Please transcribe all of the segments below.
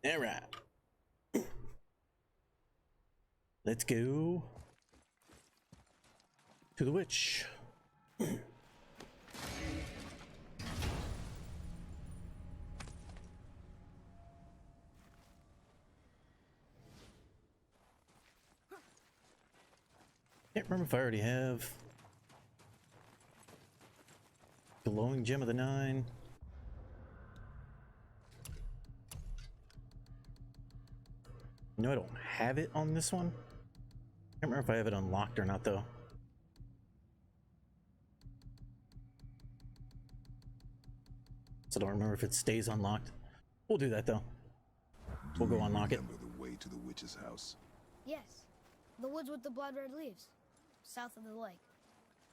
All right. Let's go to the witch. Can't remember if I already have glowing gem of the 9. No, I don't have it on this one. Can't remember if I have it unlocked or not though. So I don't remember if it stays unlocked. We'll do that though. We'll go unlock it. Remember the way to the witch's house? Yes. The woods with the blood red leaves. South of the lake.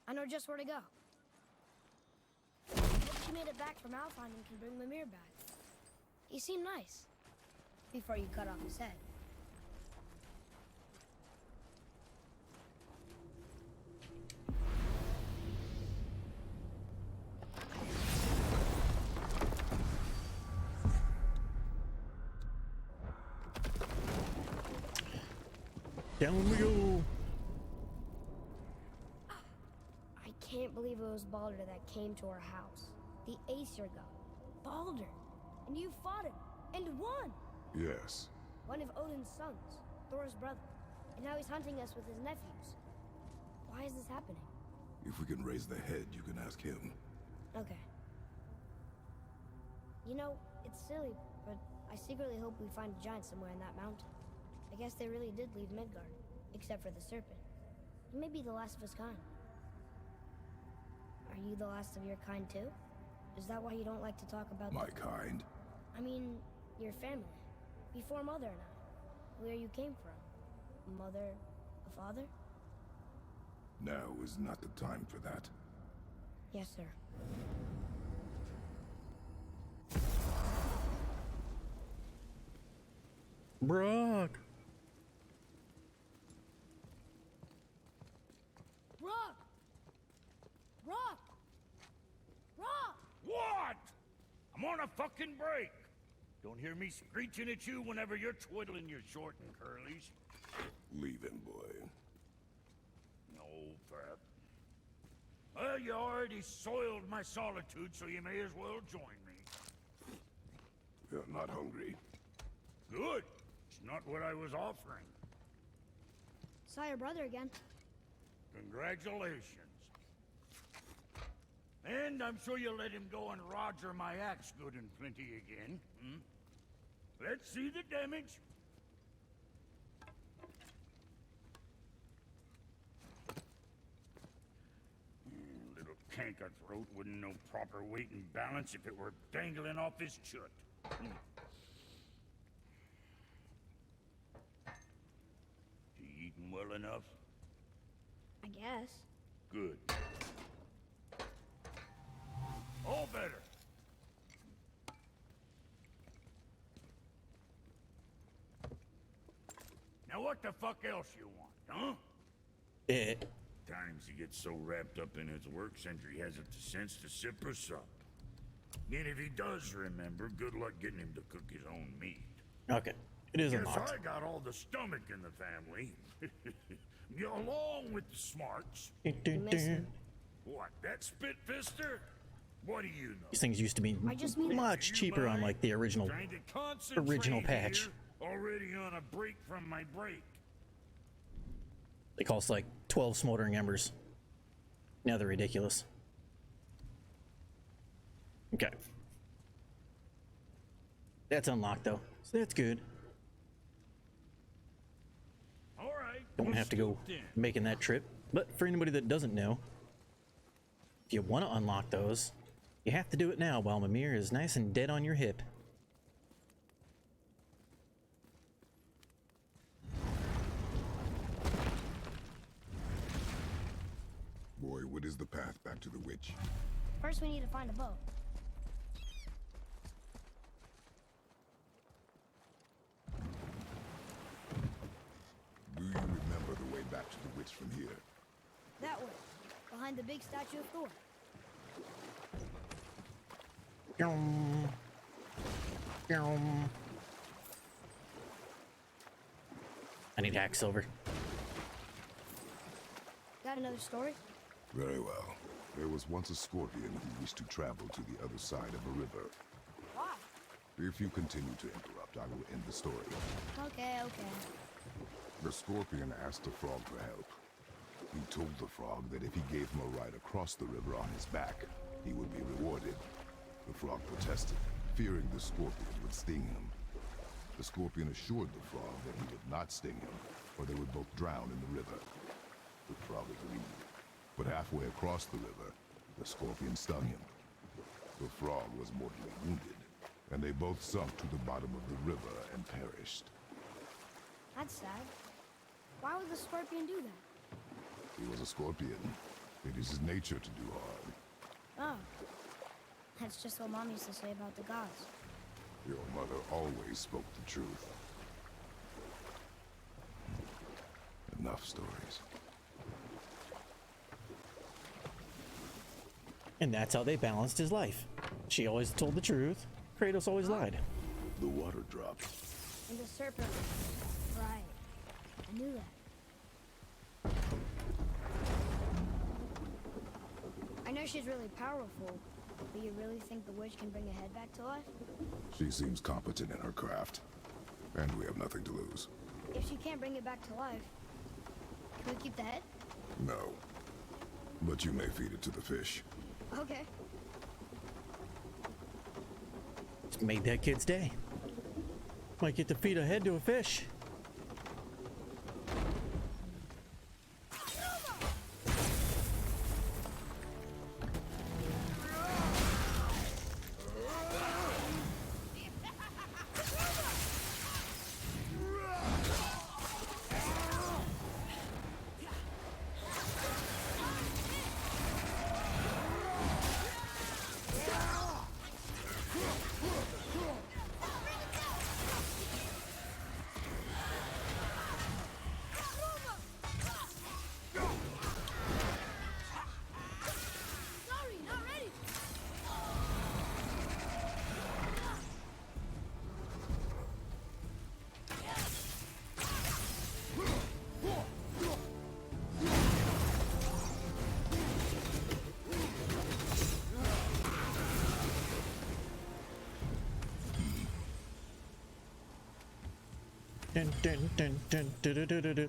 I know just where to go. Hope she made it back from Alfheim and can bring Mimir back. He seemed nice. Before you cut off his head. Down we go. I can't believe it was Baldur that came to our house. The Aesir god. Baldur. And you fought him. And won. Yes. One of Odin's sons. Thor's brother. And now he's hunting us with his nephews. Why is this happening? If we can raise the head, you can ask him. Okay. You know, it's silly, but I secretly hope we find a giant somewhere in that mountain. I guess they really did leave Midgard, except for the serpent. He may be the last of his kind. Are you the last of your kind too? Is that why you don't like to talk about My kind? I mean, your family. Before Mother and I. Where you came from. Mother, a father? Now is not the time for that. Yes, sir. Brock. Rock! Rock! Rock! What? I'm on a fucking break. Don't hear me screeching at you whenever you're twiddling your short and curlies. Leave him, boy. No, Pat. Well, you already soiled my solitude, so you may as well join me. You're not hungry. Good. It's not what I was offering. Saw your brother again. Congratulations. And I'm sure you'll let him go and roger my axe good and plenty again. Hmm? Let's see the damage. Little canker throat wouldn't know proper weight and balance if it were dangling off his chut. Hmm. You eating well enough? I guess. Good. All better. Now what the fuck else you want, huh? Eh. Times he gets so wrapped up in his work, Sentry hasn't the sense to sip or sup. And if he does remember, good luck getting him to cook his own meat. Okay. It is Guess unlocked. I got all the stomach in the family. Along with the smarts. What, that spit-fister? What do you know? These things used to be I just mean- much cheaper on like the original Trying to concentrate patch. here, already on a break from my break. They cost like 12 smoldering embers. Now they're ridiculous. Okay. That's unlocked though, so that's good. All right. Don't have to go making that trip. But for anybody that doesn't know, if you want to unlock those, you have to do it now while Mimir is nice and dead on your hip. Boy, what is the path back to the witch? First we need to find a boat. Do you remember the way back to the witch from here? That way. Behind the big statue of Thor. Yum. Yum. I need hack silver. Got another story? Very well. There was once a scorpion who wished to travel to the other side of a river. Why? If you continue to interrupt, I will end the story. Okay, okay. The scorpion asked the frog for help. He told the frog that if he gave him a ride across the river on his back, he would be rewarded. The frog protested, fearing the scorpion would sting him. The scorpion assured the frog that he would not sting him, or they would both drown in the river. The frog agreed, but halfway across the river, the scorpion stung him. The frog was mortally wounded, and they both sunk to the bottom of the river and perished. That's sad. Why would the scorpion do that? He was a scorpion. It is his nature to do harm. Oh. That's just what Mom used to say about the gods. Your mother always spoke the truth. Enough stories. And that's how they balanced his life. She always told the truth. Kratos always lied. The water dropped. And the serpent. Right. I knew that. I know she's really powerful, but you really think the witch can bring a head back to life? She seems competent in her craft. And we have nothing to lose. If she can't bring it back to life, can we keep the head? No. But you may feed it to the fish. Okay. Just made that kid's day. Might get to feed a head to a fish. Sorry, not ready. Dun, dun, dun, dun, dun, dun, dun, dun, dun.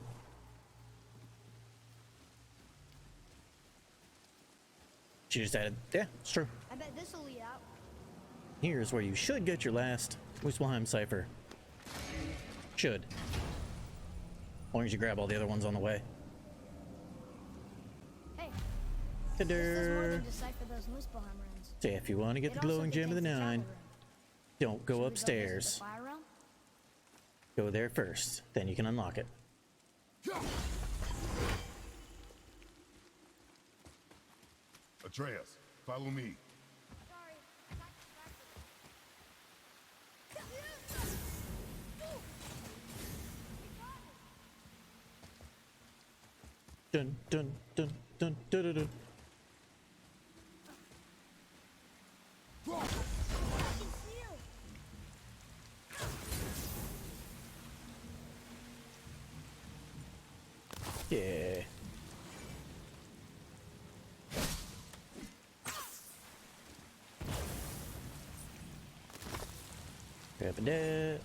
She just added, yeah, it's true. I bet this'll lead out. Here's where you should get your last Muspelheim cipher. Should. As long as you grab all the other ones on the way. Hey, this does more Ta-da! than decipher those Muspelheim runes. So if you want to get the It also glowing gem of the contains nine, travel rune. don't Should go we visit upstairs. the fire realm? Go there first, then you can unlock it. Atreus, follow me. Sorry, I got distracted. Dun dun dun dun dun dun. Dun. Yeah. Grab that.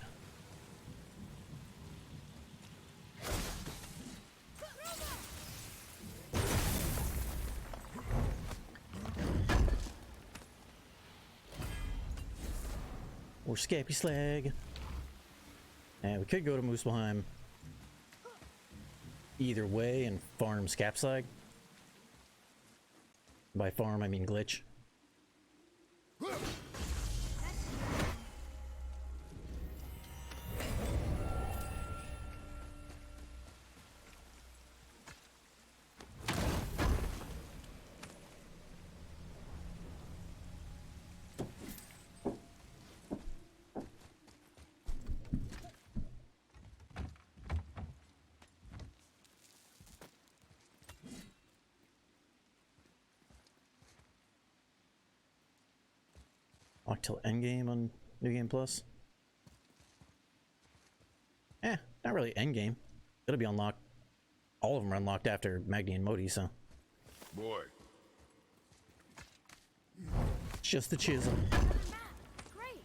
Or Scappy Slag. And we could go to Muspelheim either way and farm Scap Slag. By farm, I mean glitch. Lock till endgame on New Game Plus. Eh, not really endgame. It'll be unlocked. All of them are unlocked after Magni and Modi, so Boy, it's just the chisel. Great.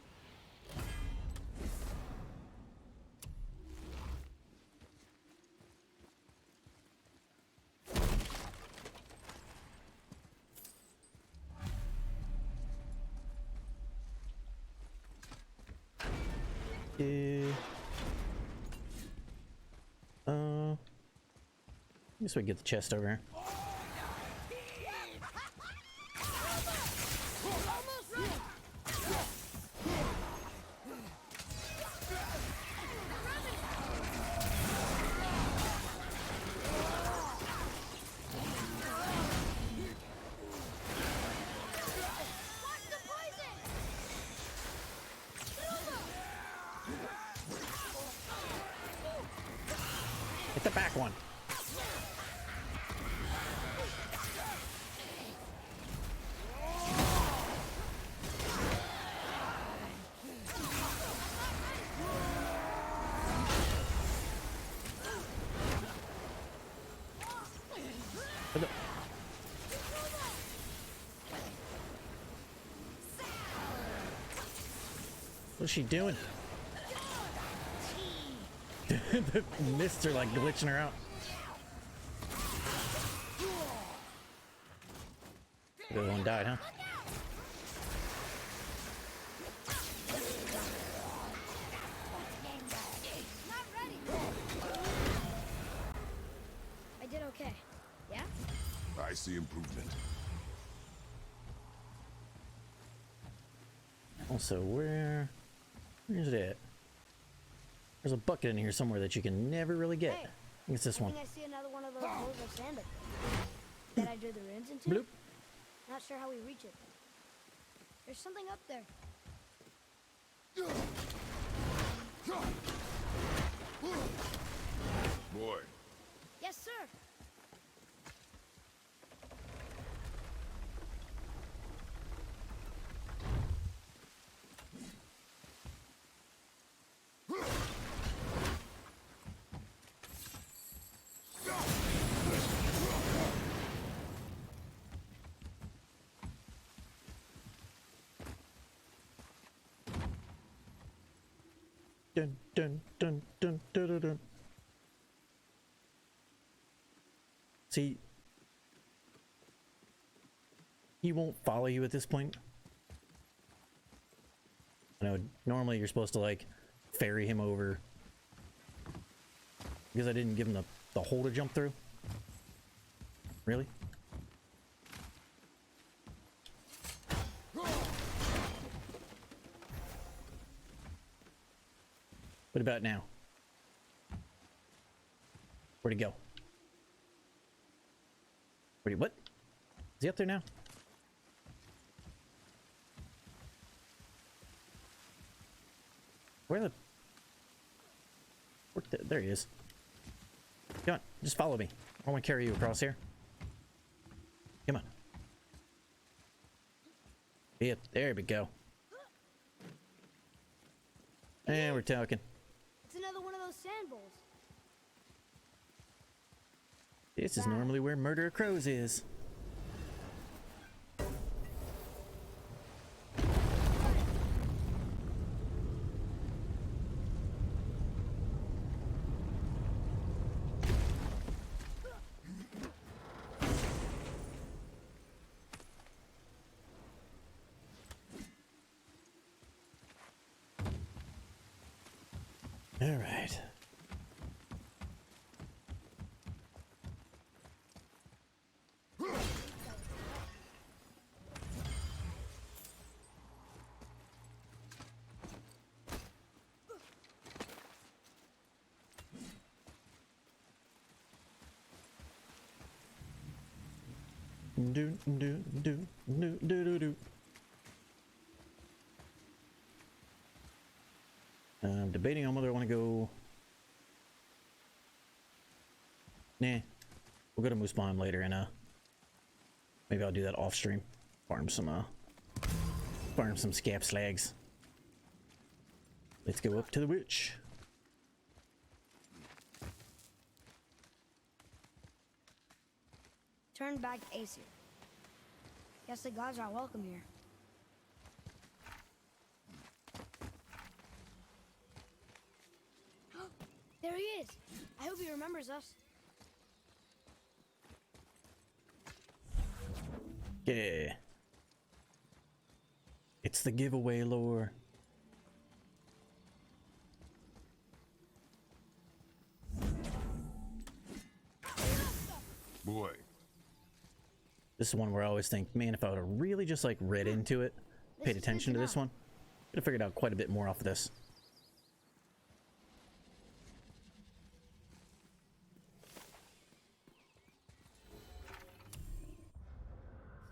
I guess we can get the chest over here. Hit the back one. What's she doing? The mists are like glitching her out. The other one died, huh? Not ready. I did okay. Yeah? I see improvement. Also, where's it at? There's a bucket in here somewhere that you can never really get. Hey, I think it's this one. I think I see another one of those holes of sand up there that I drew the runes into. Bloop. Not sure how we reach it. There's something up there. Boy, Yes, sir. Dun dun dun dun dun dun dun. See, he won't follow you at this point. I know normally you're supposed to like ferry him over because I didn't give him the hole to jump through. Really? What about now? Where'd he go? What? Is he up there now? There he is. Come on, just follow me. I want to carry you across here. Come on. Yep, there we go. And we're talking. It's another one of those sand bowls. This is normally where Murder of Crows is. All right. Do do do do do do do. I'm debating on whether I want to go. Nah, we'll go to Moose Pond later, and maybe I'll do that off stream. Farm some scap slags. Let's go up to the witch. turned back to Aesir. Guess the gods aren't welcome here. There he is! I hope he remembers us. Yeah. It's the giveaway lore. Boy, This is one where I always think, man, if I would have really just like read into it, paid attention to this one, could have figured out quite a bit more off of this.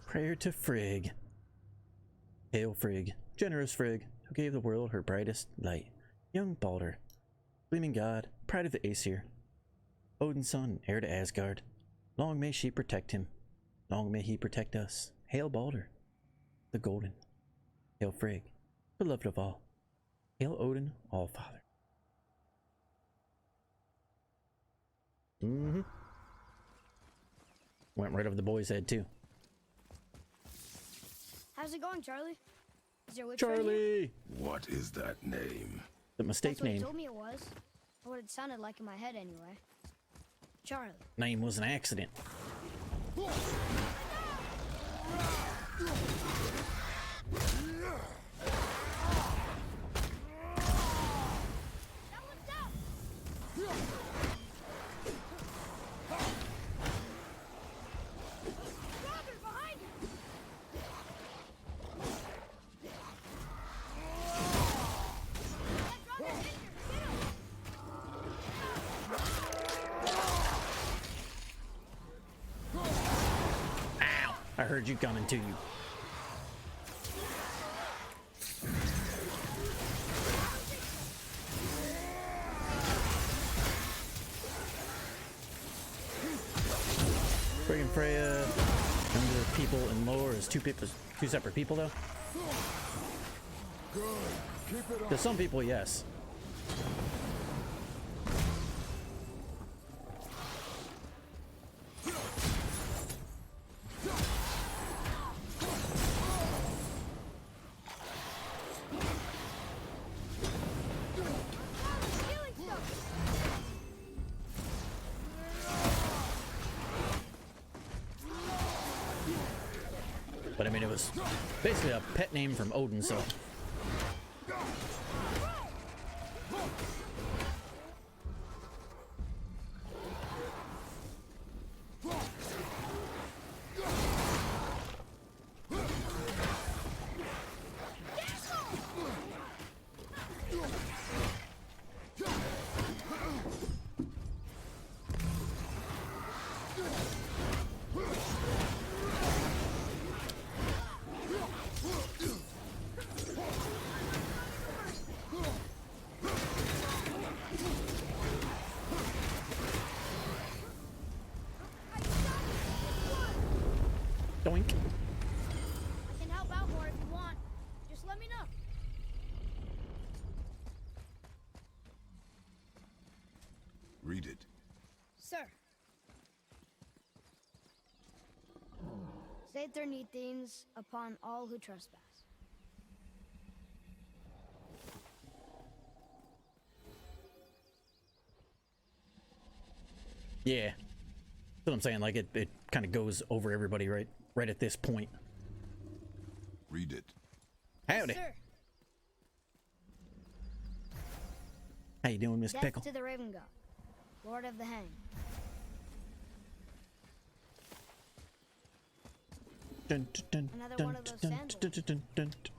Prayer to Frigg. Hail Frigg, generous Frigg, who gave the world her brightest light. Young Baldur, gleaming god, pride of the Aesir. Odin's son, heir to Asgard. Long may she protect him. Long may he protect us. Hail Baldur, the golden. Hail Frigg, beloved of all. Hail Odin, All-Father. Went right over the boy's head too. How's it going, Charlie? Is your witch friend here? Charlie! what is that name? The mistake That's what he name. told me it was. Or what it sounded like in my head anyway. Charlie. Name was an accident. That one's down! Roger, behind you! That Roger's injured! Get him! Ow! I heard you coming to you. Friggin' Freya and the people in lore is two separate people though. To some people, yes. Healing stuff! But I mean, it was basically a pet name from Odin, so. Doink. I can help out more if you want. Just let me know. Read it. Sir. Satyr Nethines upon all who trespass. Yeah. That's what I'm saying. Like it kind of goes over everybody right at this point. Read it. Howdy. Sir, How you doing, Miss death Pickle? to the Raven God, Lord of the Hang. Dun, dun, dun, Another dun, one of those dun, sandals. dun, dun, dun, dun, dun.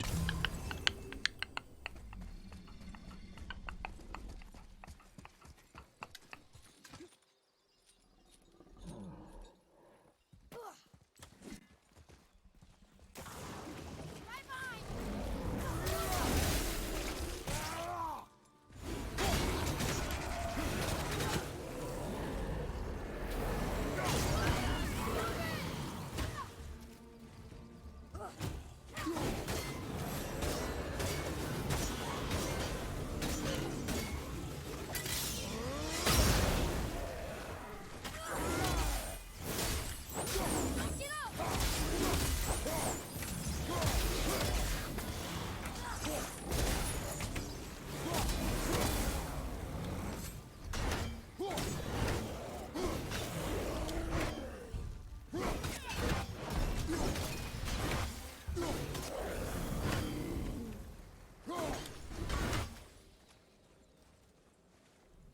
Right behind!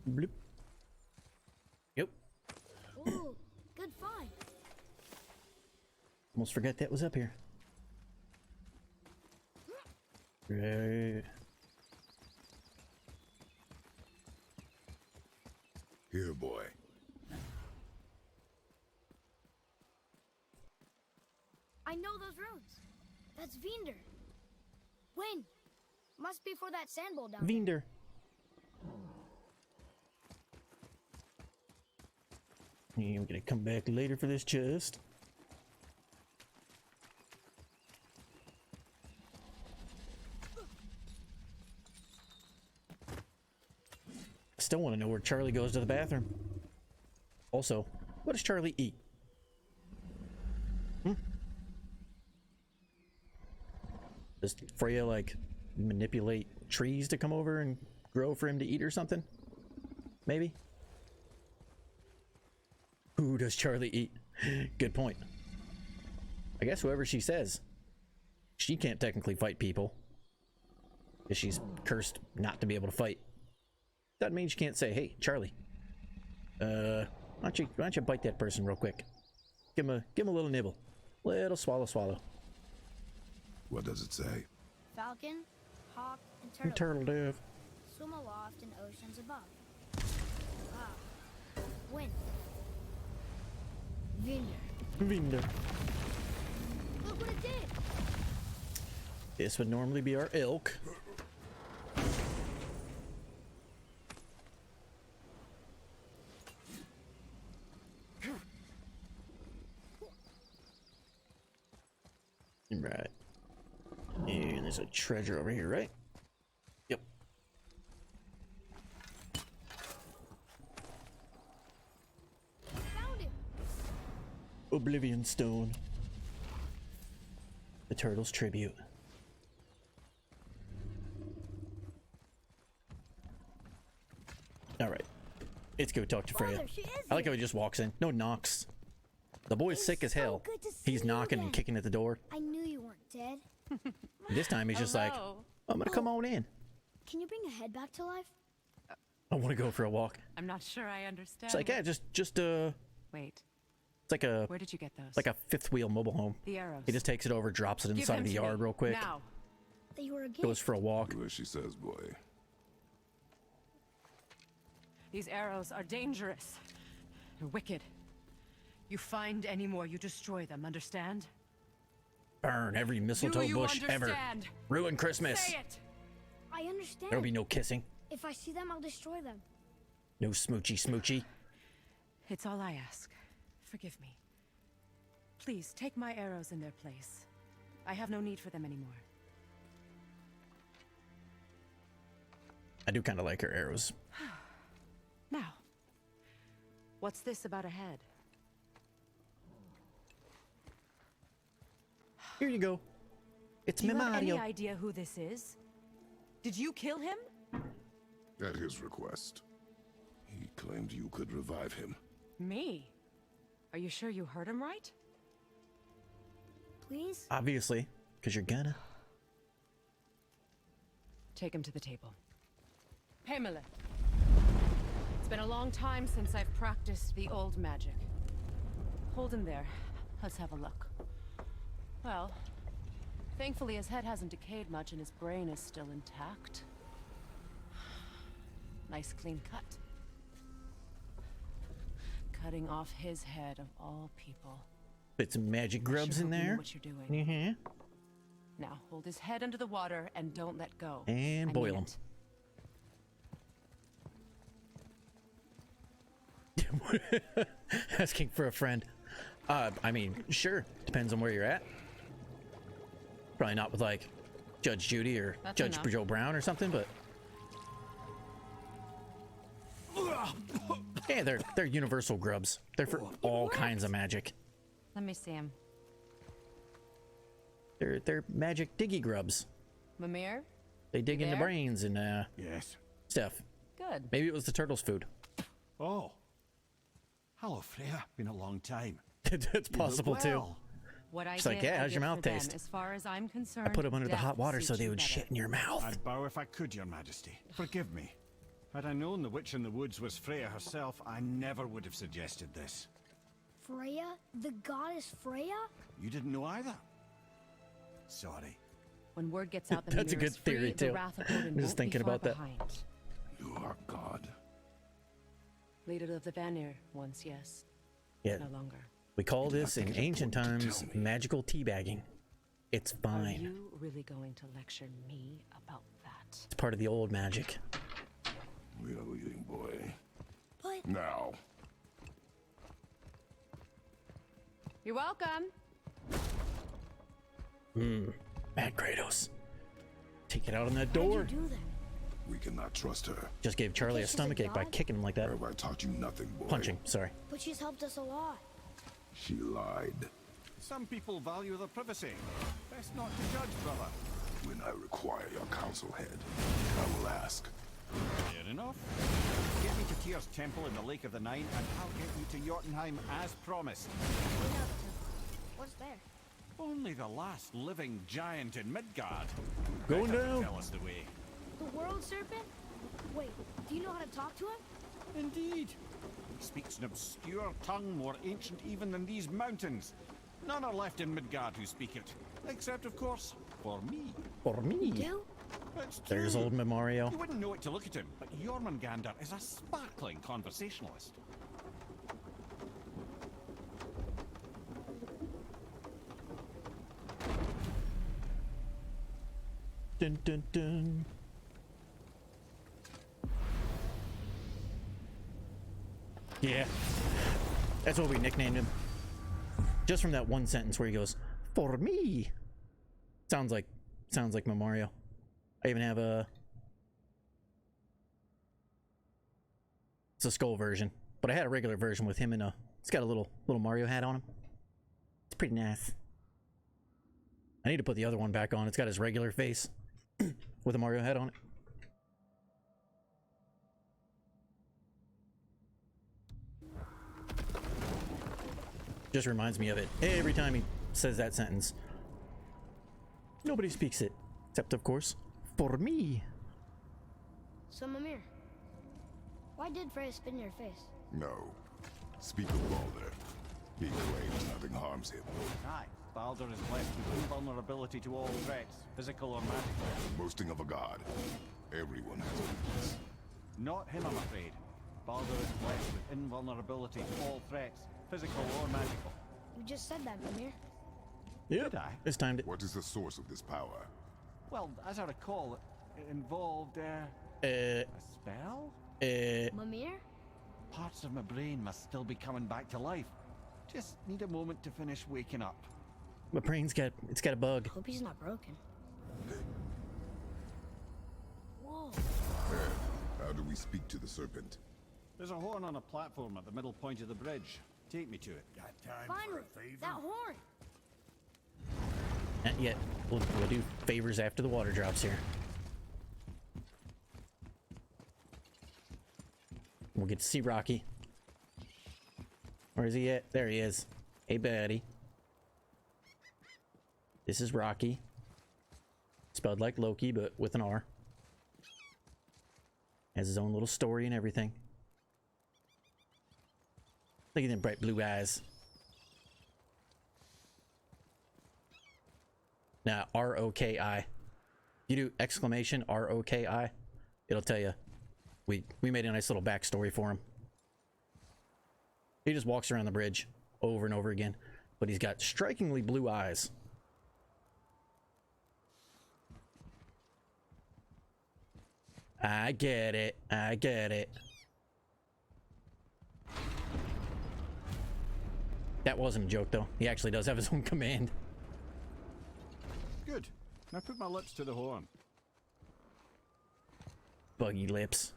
Bloop. Yep. Ooh, good find. Almost forgot that was up here. Right. Here, boy. I know those roads. That's Vinder. When? Must be for that sand bowl down there. Vinder. Yeah, I'm gonna come back later for this chest. Still want to know where Charlie goes to the bathroom. Also, what does Charlie eat? Does Freya like manipulate trees to come over and grow for him to eat or something? Maybe. Who does Charlie eat? Good point. I guess whoever she says. She can't technically fight people, because she's cursed not to be able to fight. Doesn't mean she can't say, "Hey, Charlie, why don't you bite that person real quick? Give him a little nibble, little swallow." What does it say? Falcon, hawk, and turtle. And turtle dove. Swim aloft in oceans above. Ah, wind. Vinder. Look what it did. This would normally be our elk. Right. And there's a treasure over here, right? Yep. Found him. Oblivion Stone. The turtle's tribute. Alright. Let's go talk to Freya. Father, she is I like how here. he just walks in. No knocks. The boy's It's sick as so hell. good to see He's you knocking and again. kicking at the door. I knew you weren't dead. This time he's just like, Hello. I'm gonna come on in. Can you bring a head back to life? I want to go for a walk. I'm not sure I understand. It's like, yeah, just Wait, it's like a where did you get those? like a fifth wheel mobile home. The arrows. He just takes it over, drops it Give inside them of the to yard me. real quick, Now. They were a gift. goes for a walk. Do as she says, boy. These arrows are dangerous. They're wicked. You find any more, you destroy them, understand? Burn every mistletoe Do you bush ever. understand? Ruin Christmas. Say it! I understand. There'll be no kissing. If I see them, I'll destroy them. No smoochy. It's all I ask. Forgive me. Please, take my arrows in their place. I have no need for them anymore. I do kind of like her arrows. Now, what's this about a head? Here you go. It's Do you have any Mario. idea who this is? Did you kill him? At his request. He claimed you could revive him. Me? Are you sure you heard him right? Please? Obviously, because you're gonna. Take him to the table. Pamela. It's been a long time since I've practiced the old magic. Hold him there. Let's have a look. Well, thankfully his head hasn't decayed much and his brain is still intact. Nice clean cut. Cutting off his head of all people. Put some magic grubs Sure in hope you know there. what you're doing. Mm-hmm. Now hold his head under the water and don't let go. And I boil mean him. it. Asking for a friend. I mean, sure. Depends on where you're at. Probably not with like Judge Judy or That's Judge enough. Joe Brown or something, but yeah, they're universal grubs. They're for all kinds of magic. Let me see him. They're magic diggy grubs. Mimir? They dig into there? brains and Yes. stuff. Good. Maybe it was the turtle's food. Oh. Hello, Freya. Been a long time. It's You look possible too. well. What I She's like, did, yeah, I how's your did mouth for them. taste? As far as I'm concerned, I put them under the hot death water so suits they you would better. shit in your mouth. I'd bow if I could, Your Majesty. Forgive me. Had I known the witch in the woods was Freya herself, I never would have suggested this. Freya? The goddess Freya? You didn't know either? Sorry. When word gets out that That's a Ymir good is free, theory, the too. wrath of Odin I'm just won't be thinking far about that. behind. You are God. Leader of the Vanir once, yes. Yeah, No longer. we call this in think it's ancient important to times tell me. magical teabagging. It's Are fine. you really going to lecture me about that? It's part of the old magic. We are leaving, boy. But Now. You're welcome. Mad Kratos. Take it out on that why'd door. you do that? We cannot trust her. Just gave Charlie a She's a stomachache by god? kicking him like that. Have I taught you nothing, boy? Punching, sorry. But she's helped us a lot. She lied. Some people value their privacy. Best not to judge, brother. When I require your counsel head, I will ask. Fair enough. Get me to Tyr's temple in the Lake of the Nine, and I'll get you to Jotunheim as promised. We know the temple. What's there? Only the last living giant in Midgard. Going Better down. Tell us the way. The world serpent? Wait, do you know how to talk to him? Indeed. He speaks an obscure tongue more ancient even than these mountains. None are left in Midgard who speak it. Except, of course, for me. For me. Do? It's true. There's old Memorio. You wouldn't know it to look at him, but Jormungandr is a sparkling conversationalist. Dun dun dun. Yeah. That's what we nicknamed him. Just from that one sentence where he goes, "For me." Sounds like Memorio. I even have it's a skull version, but I had a regular version with him in a. It's got a little Mario hat on him. It's pretty nice. I need to put the other one back on. It's got his regular face with a Mario hat on it. Just reminds me of it every time he says that sentence. Nobody speaks it, except of course, for me. So, Mimir, why did Freya spit in your face? No. Speak of Balder. He claims nothing harms him. Aye, Baldur is blessed with invulnerability to all threats, physical or magical. Boasting of a god. Everyone has a weakness. Not him, I'm afraid. Baldur is blessed with invulnerability to all threats, physical or magical. You just said that, Mimir. Yep, Did I? it's timed it. What is the source of this power? Well, as I recall, it involved, a spell? Mimir? Parts of my brain must still be coming back to life. Just need a moment to finish waking up. My brain's got a bug. Hope he's not broken. Whoa. How do we speak to the serpent? There's a horn on a platform at the middle point of the bridge. Take me to it. Got time Finally, for a favor? that horn. Not yet. We'll do favors after the water drops here. We'll get to see Rocky. Where is he at? There he is. Hey, buddy. This is Rocky. Spelled like Loki, but with an R. Has his own little story and everything. Look at them bright blue eyes. Now, R-O-K-I. You do exclamation R-O-K-I, it'll tell you. We made a nice little backstory for him. He just walks around the bridge over and over again, but he's got strikingly blue eyes. I get it. I get it. That wasn't a joke, though. He actually does have his own command. Good. Now put my lips to the horn. Buggy lips.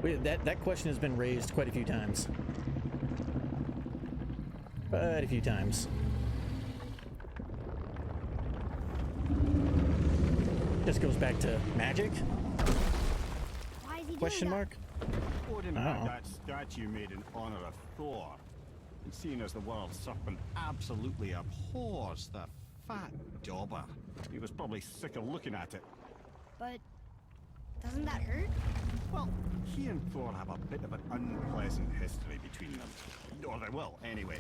That question has been raised quite a few times. Quite a few times. Just goes back to magic? Why is he Question doing mark? Odin Oh. had that statue made in honor of Thor. And seeing as the world serpent absolutely abhors the fat dauber, he was probably sick of looking at it. But doesn't that hurt? Well, he and Thor have a bit of an unpleasant history between them. Or they will, anyway.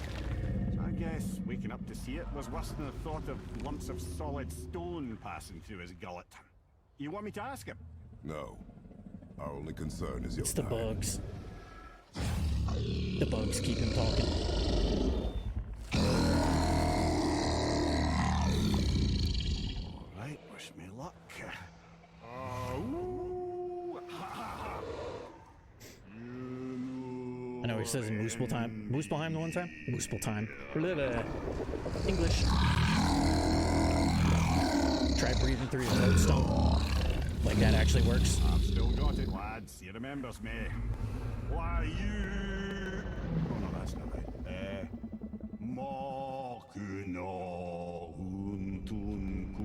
So I guess waking up to see it was worse than the thought of lumps of solid stone passing through his gullet. You want me to ask him? No. Our only concern is your It's the time. bugs. The bugs keep him talking. Alright, wish me luck. I know he says Muspelheim. Muspelheim the one time? Muspelheim. English. Try breathing through your throat stump. Like that actually works. I've still got it, lads. He remembers me. Why you? Oh no, that's not right. Mokuno Huntun Kun.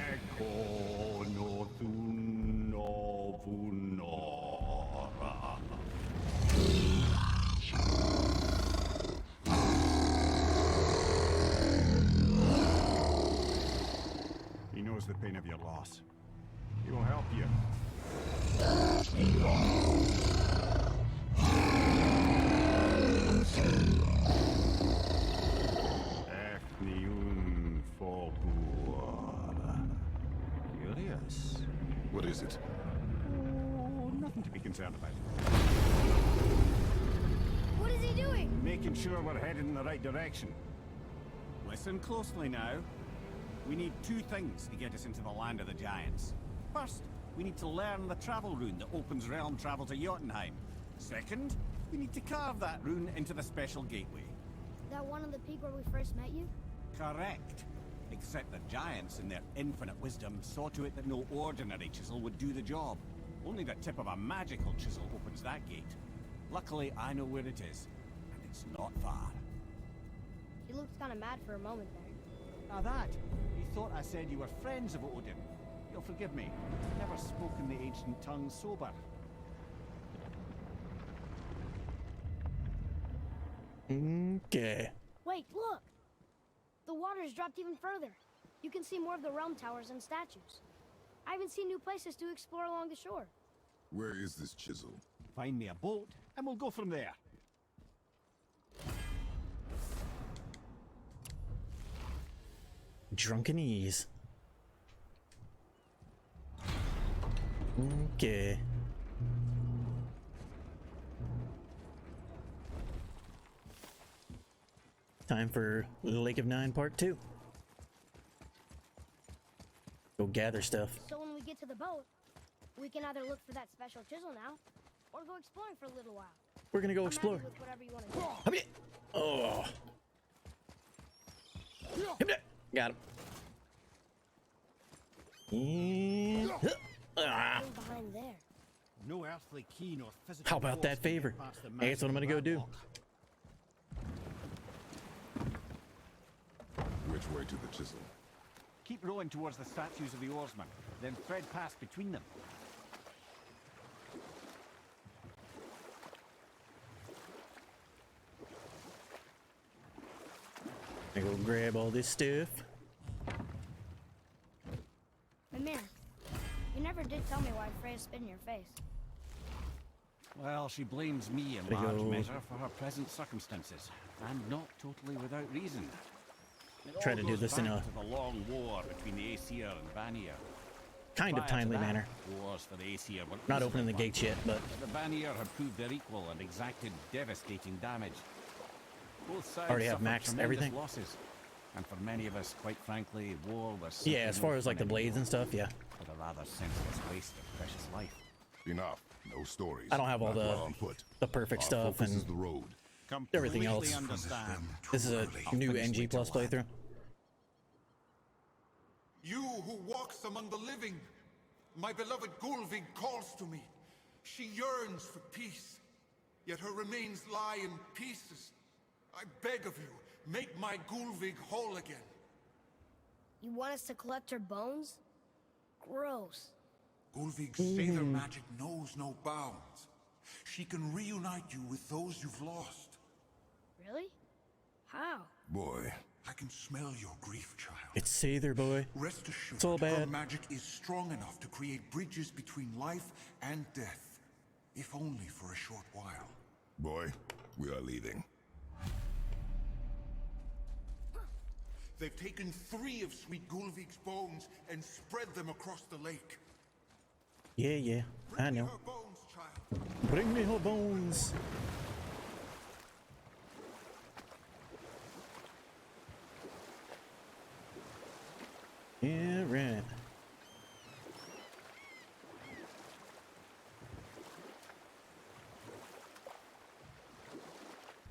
Eko no Thuno Vunora. He knows the pain of your loss. He will help you. Efniun Fogur. Curious. What is it? Oh, nothing to be concerned about. What is he doing? Making sure we're headed in the right direction. Listen closely now. We need two things to get us into the land of the giants. First, we need to learn the travel rune that opens realm travel to Jotunheim. Second, we need to carve that rune into the special gateway. That one on the peak where we first met you? Correct. Except the giants, in their infinite wisdom, saw to it that no ordinary chisel would do the job. Only the tip of a magical chisel opens that gate. Luckily, I know where it is, and it's not far. He looked kind of mad for a moment there. Now that, you thought I said you were friends of Odin. You'll forgive me. I've never spoken the ancient tongue sober. Okay. Wait, look! The water's dropped even further. You can see more of the realm towers and statues. I even see new places to explore along the shore. Where is this chisel? Find me a boat, and we'll go from there. Drunkenese. Okay. Time for Lake of Nine Part 2. Go gather stuff. So when we get to the boat, we can either look for that special chisel now, or go exploring for a little while. We're gonna go I'm explore. happy with whatever you want to do. Hop it. Oh. Got him. And, ah. What's behind there? No earthly key nor physical. How about that force can get favor? past the Hey, that's what I'm gonna go do. magic Which way to the chisel? Keep rowing towards the statues of the oarsmen, then thread past between them. I go grab all this stuff. Mimir, you never did tell me why Freya spit in your face. Well, she blames me in There you large go. measure for her present circumstances, and not totally without reason. It Try all to do goes this in back a to the long war between the Aesir and Vanir. kind of Prior to timely that, manner. wars for the Aesir were Not easily opening the won. gates yet, but The Vanir had proved their equal and exacted devastating damage. Both sides Already have suffered maxed tremendous everything? losses. And for many of us, quite frankly, war was yeah, as far as like the blades and stuff, yeah. but a rather senseless waste of precious life. Enough. No stories. I don't have all Not while on the foot. perfect Our stuff focus is and the road. everything Completely else. Understand. This is a new NG Plus playthrough. You who walks among the living, my beloved Gulvig calls to me. She yearns for peace, yet her remains lie in pieces. I beg of you, make my Gulvig whole again. You want us to collect her bones? Gross. Gulvig say their magic knows no bounds. She can reunite you with those you've lost. Really? How? Boy, I can smell your grief, child. It's Sather, boy. Rest assured, It's all her bad. magic is strong enough to create bridges between life and death, if only for a short while. boy, we are leaving. They've taken 3 of Sweet Gulvig's bones and spread them across the lake. Yeah, yeah, I Bring me know. her bones, child. Bring me her bones. Yeah, right.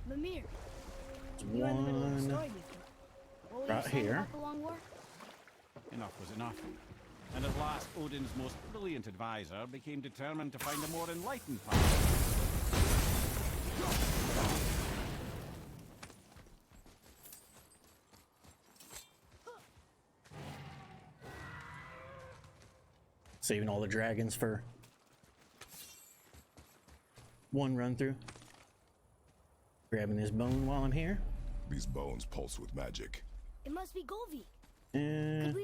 Mimir, you were in the middle of the One story before. What were right you saying here. about the Long War? Enough was enough. And at last, Odin's most brilliant advisor became determined to find a more enlightened path. Saving all the dragons for one run through. Grabbing this bone while I'm here. These bones pulse with magic. It must be Golvi. And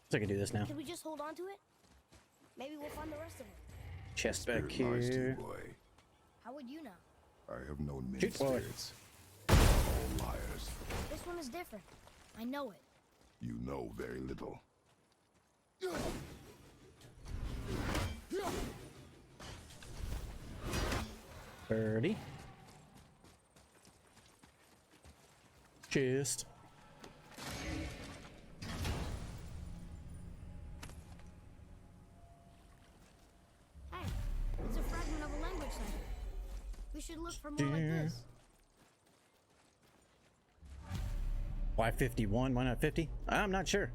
so I can do this now. Could we just hold on to it? Maybe we'll find the rest of it. Chest back Spirit lies to you, here. boy. How would you know? I have known many Shoot, boy. spirits. All liars. This one is different. I know it. You know very little. Birdie. Chest. Hey, it's a fragment of a language cipher. We should look for more like this. Why 51? Why not 50? I'm not sure.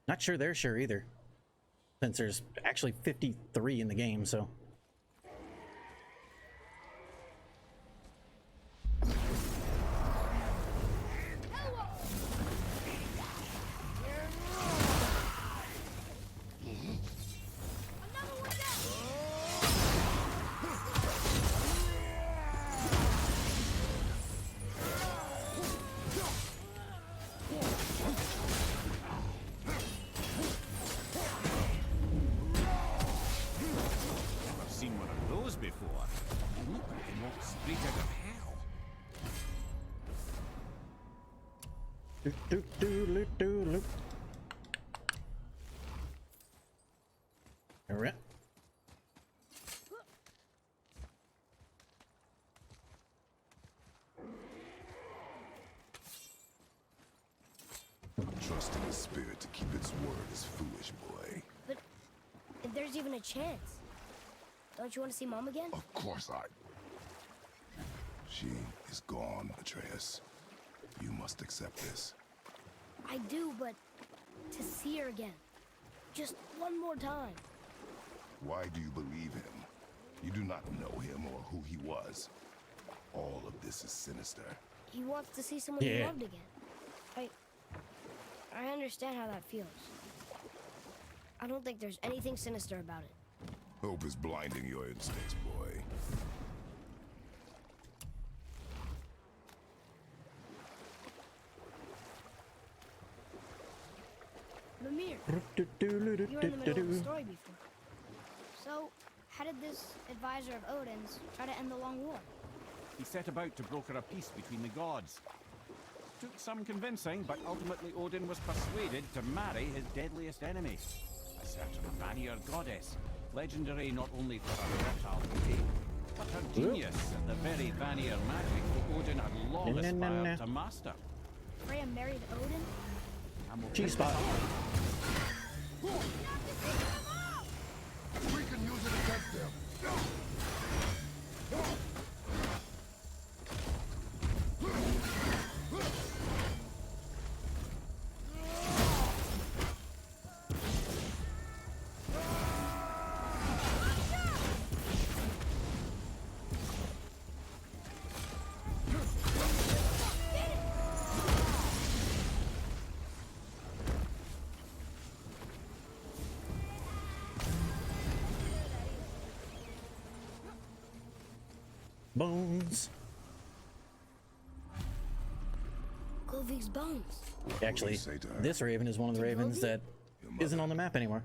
Not sure they're sure either. Since there's actually 53 in the game, so. Another one down! I've seen one of those before. They look like they walk straight out of hell. Do. All right. Trusting the spirit to keep its word is foolish, boy. But if there's even a chance, don't you want to see Mom again? Of course I... She is gone, Atreus. You must accept this. I do, but to see her again. Just one more time. Why do you believe him? You do not know him or who he was. All of this is sinister. He wants to see someone he Yeah. loved again. I understand how that feels. I don't think there's anything sinister about it. Hope is blinding your instincts, boy. Mimir, you were in the middle of the story before. So, how did this advisor of Odin's try to end the Long War? He set about to broker a peace between the gods. Took some convincing, but ultimately Odin was persuaded to marry his deadliest enemy, a certain Vanir goddess, legendary not only for her fertile beauty, but her genius at the very Vanir magic that Odin had long aspired to master. Freya married Odin? G-spot. We can use it against them. Bones. Gulvig's bones. Actually, say to her? this raven is one of the ravens that Your mother. isn't on the map anymore.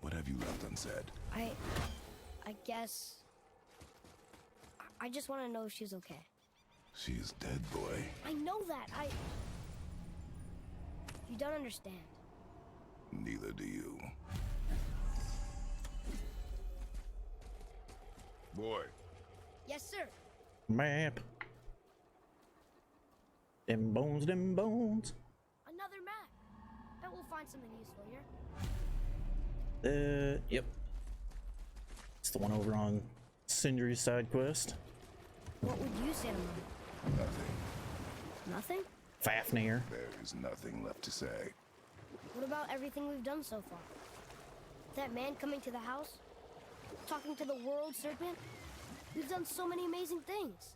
What have you left unsaid? I guess... I just want to know if she's okay. She is dead, boy. I know that. You don't understand. Neither do you. Boy, Yes, sir. Map. Them bones, them bones. Another map. Bet we'll find something useful here. Yep. It's the one over on Sindri's side quest. What would you say to Mom? nothing. Nothing? Fafnir. There is nothing left to say. What about everything we've done so far? That man coming to the house? Talking to the world serpent? We've done so many amazing things.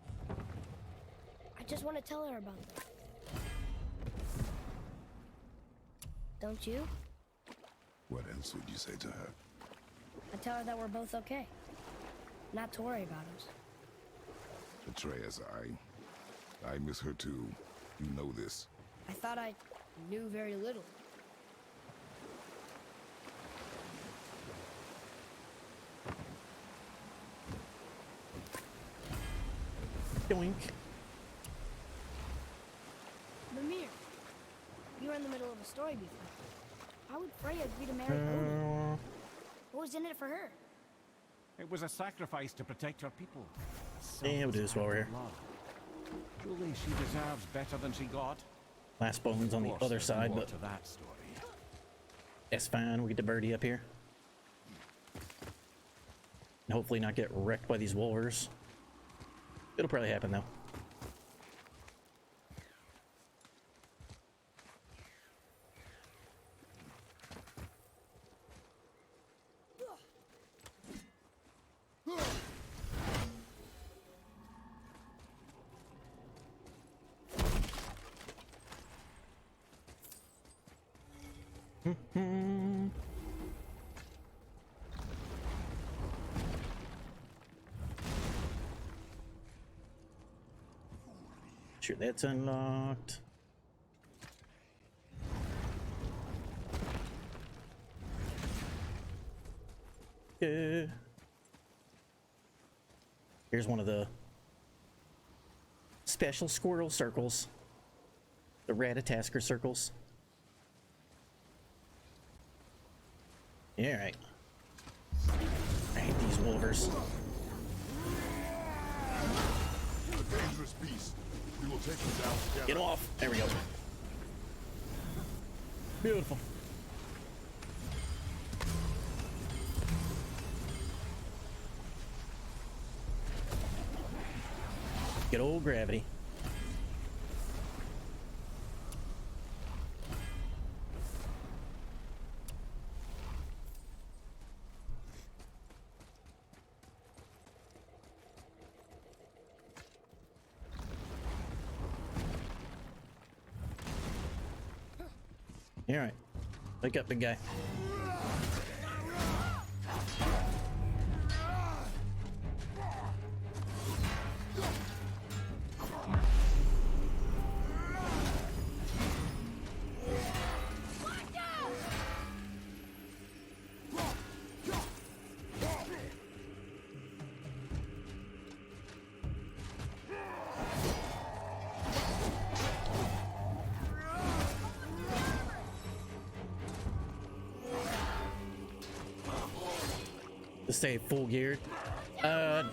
I just want to tell her about them. Don't you? What else would you say to her? I tell her that we're both okay. Not to worry about us. Atreus, I miss her too. You know this. I thought I knew very little. Doink. Mimir, you were in the middle of a story before. Why would Freya agree to marry Odin? What was in it for her? It was a sacrifice to protect her people. Yeah, we'll do this while we're here. Love. Surely she deserves better than she got. Last bones on the Of course, other there's side, more but to that story. it's fine. We get the birdie up here. And hopefully not get wrecked by these wolvers. It'll probably happen though. Sure, that's unlocked. Yeah. Here's one of the special squirrel circles. The Ratatasker circles. Yeah, right. I hate these wolvers. A dangerous beast. We will take him down together. Get off. There we go. Beautiful. Good old gravity. All right, wake up, big guy. To stay full geared. Now.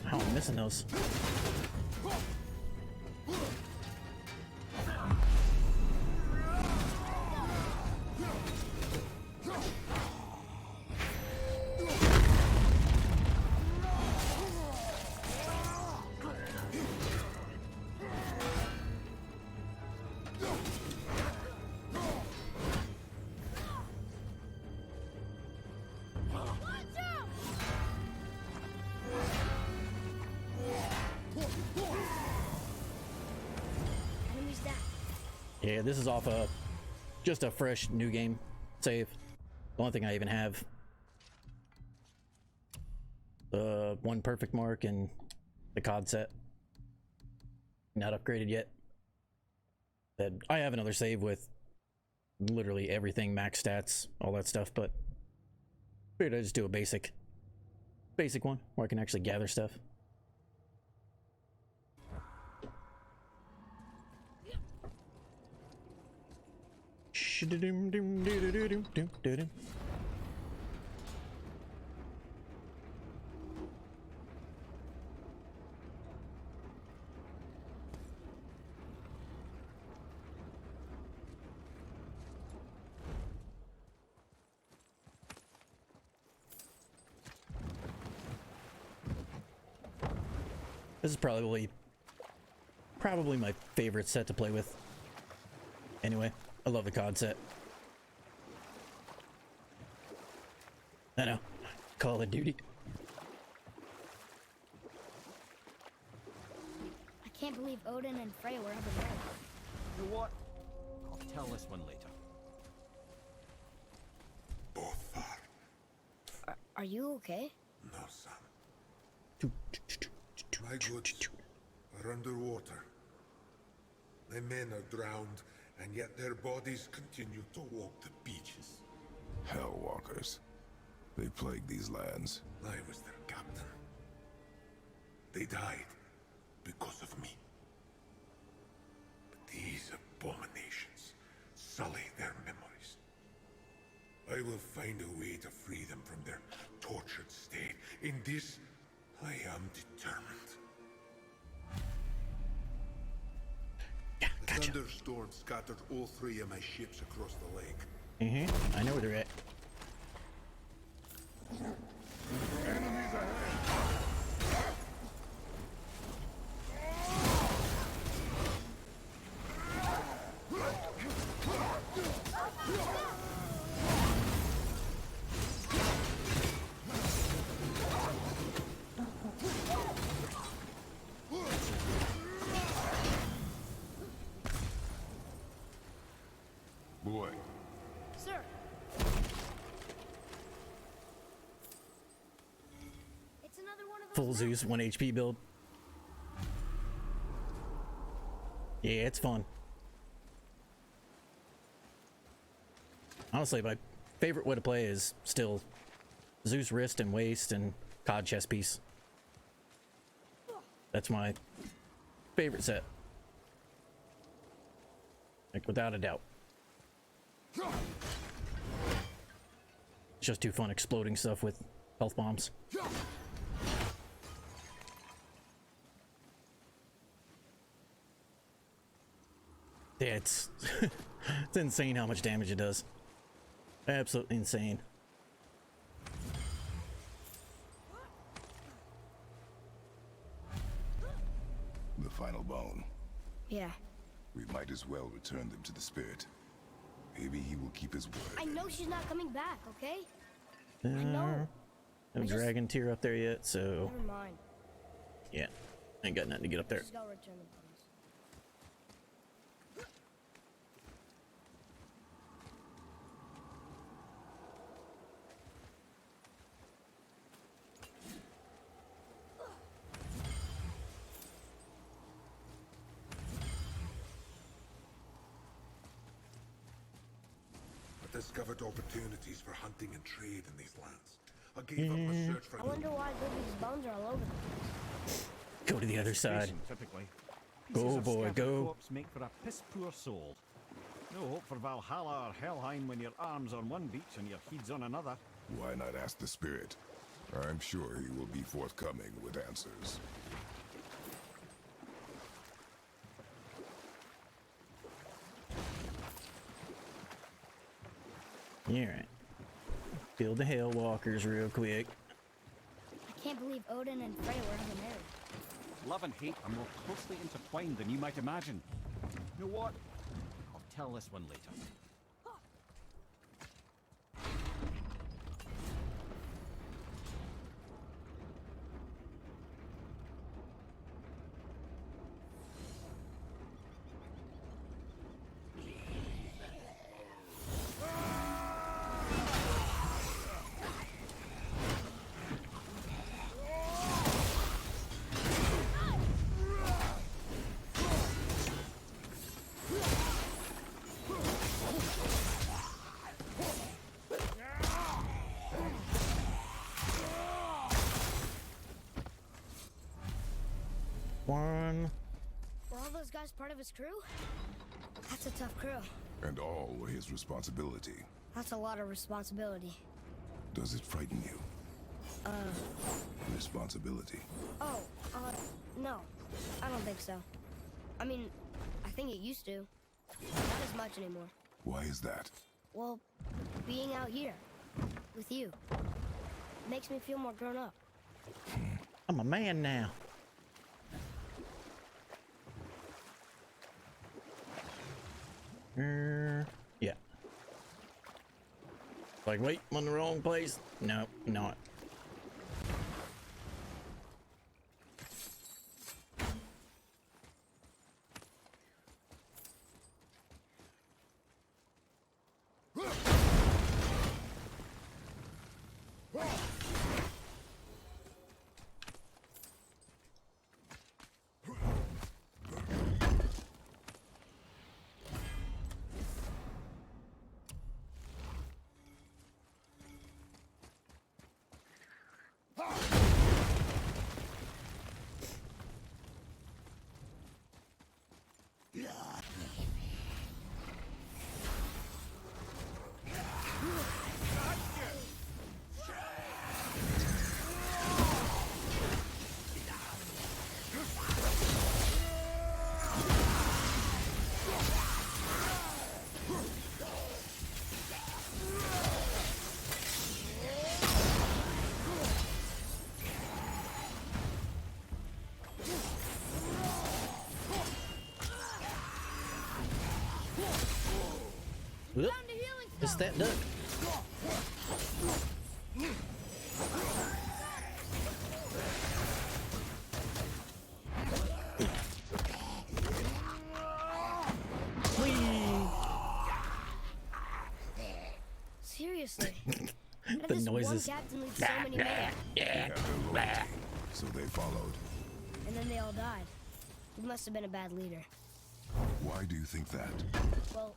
How am I missing those? Yeah, this is off a just a fresh new game save. The only thing I even have. One perfect mark and the COD set. Not upgraded yet. I have another save with literally everything, max stats, all that stuff, but figured I'd just do a basic one where I can actually gather stuff. This is probably my favorite set to play with. Anyway, I love the COD set. I know, Call of Duty. I can't believe Odin and Freya were ever married. You know what? I'll tell this one later. Both Are you okay? no, son. My goods are underwater. My men are drowned, and yet their bodies continue to walk the beaches. Hellwalkers. They plague these lands. I was their captain. They died because of me. But these abominations sully their memories. I will find a way to free them from their tortured state. In this, I am determined. The thunderstorm scattered all 3 of my ships across the lake. I know where they're at. Enemies ahead! Boy, Sir! It's another one of those Full Zeus, 1 HP build. Yeah, it's fun. Honestly, my favorite way to play is still Zeus wrist and waist and COD chest piece. That's my favorite set. Like, without a doubt. It's just too fun exploding stuff with health bombs. Yeah, it's it's insane how much damage it does. Absolutely insane. the final bone. Yeah. We might as well return them to the spirit. Maybe he will keep his word. I know she's not coming back, okay? I know. No I just- dragon tier up there yet, so Never mind. yeah, ain't got nothing to get up there. Just gotta return the bones. I discovered opportunities for hunting and trade in these lands. I gave up my search for I wonder why Goldie's bones are all over the place. Go to the other side. Station, typically. Go, Pieces of boy, scattered go. corpse make for a piss-poor soul. No hope for Valhalla or Helheim when your arm's on one beach and your head's on another. Why not ask the spirit? I'm sure he will be forthcoming with answers. Alright. Kill the Hell Walkers real quick. I can't believe Odin and Freya were ever married. Love and hate are more closely intertwined than you might imagine. You know what? I'll tell this one later. one. Were all those guys part of his crew? That's a tough crew. And all were his responsibility. That's a lot of responsibility. Does it frighten you? Responsibility. Oh, no. I don't think so. I mean, I think it used to. Not as much anymore. Why is that? Well, being out here with you makes me feel more grown up. I'm a man now. Yeah. Like, wait, I'm in the wrong place. No, not. Whoop. It's that duck. Seriously. The noises. One captain lead so many men? Had their loyalty, so they followed. And then they all died. He must have been a bad leader. Why do you think that? Well,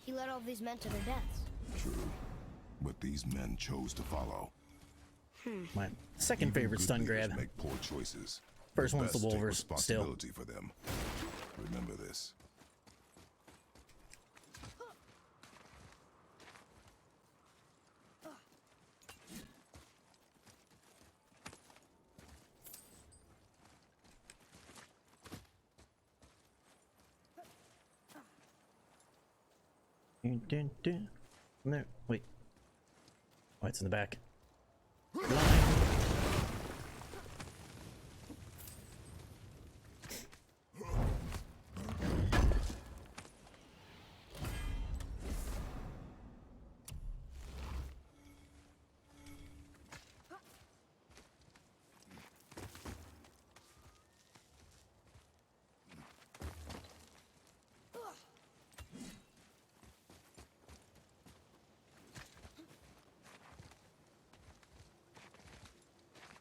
he led all these men to their deaths. True. But these men chose to follow. My second favorite Good stun leaders grab. make poor choices. First one's the Best take Wolvers, still. responsibility for them. Remember this. There. Wait. Oh, it's in the back.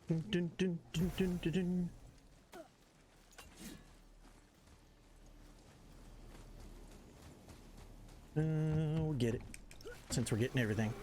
Dun, dun, dun, dun, dun, dun, dun. We'll get it, since we're getting everything.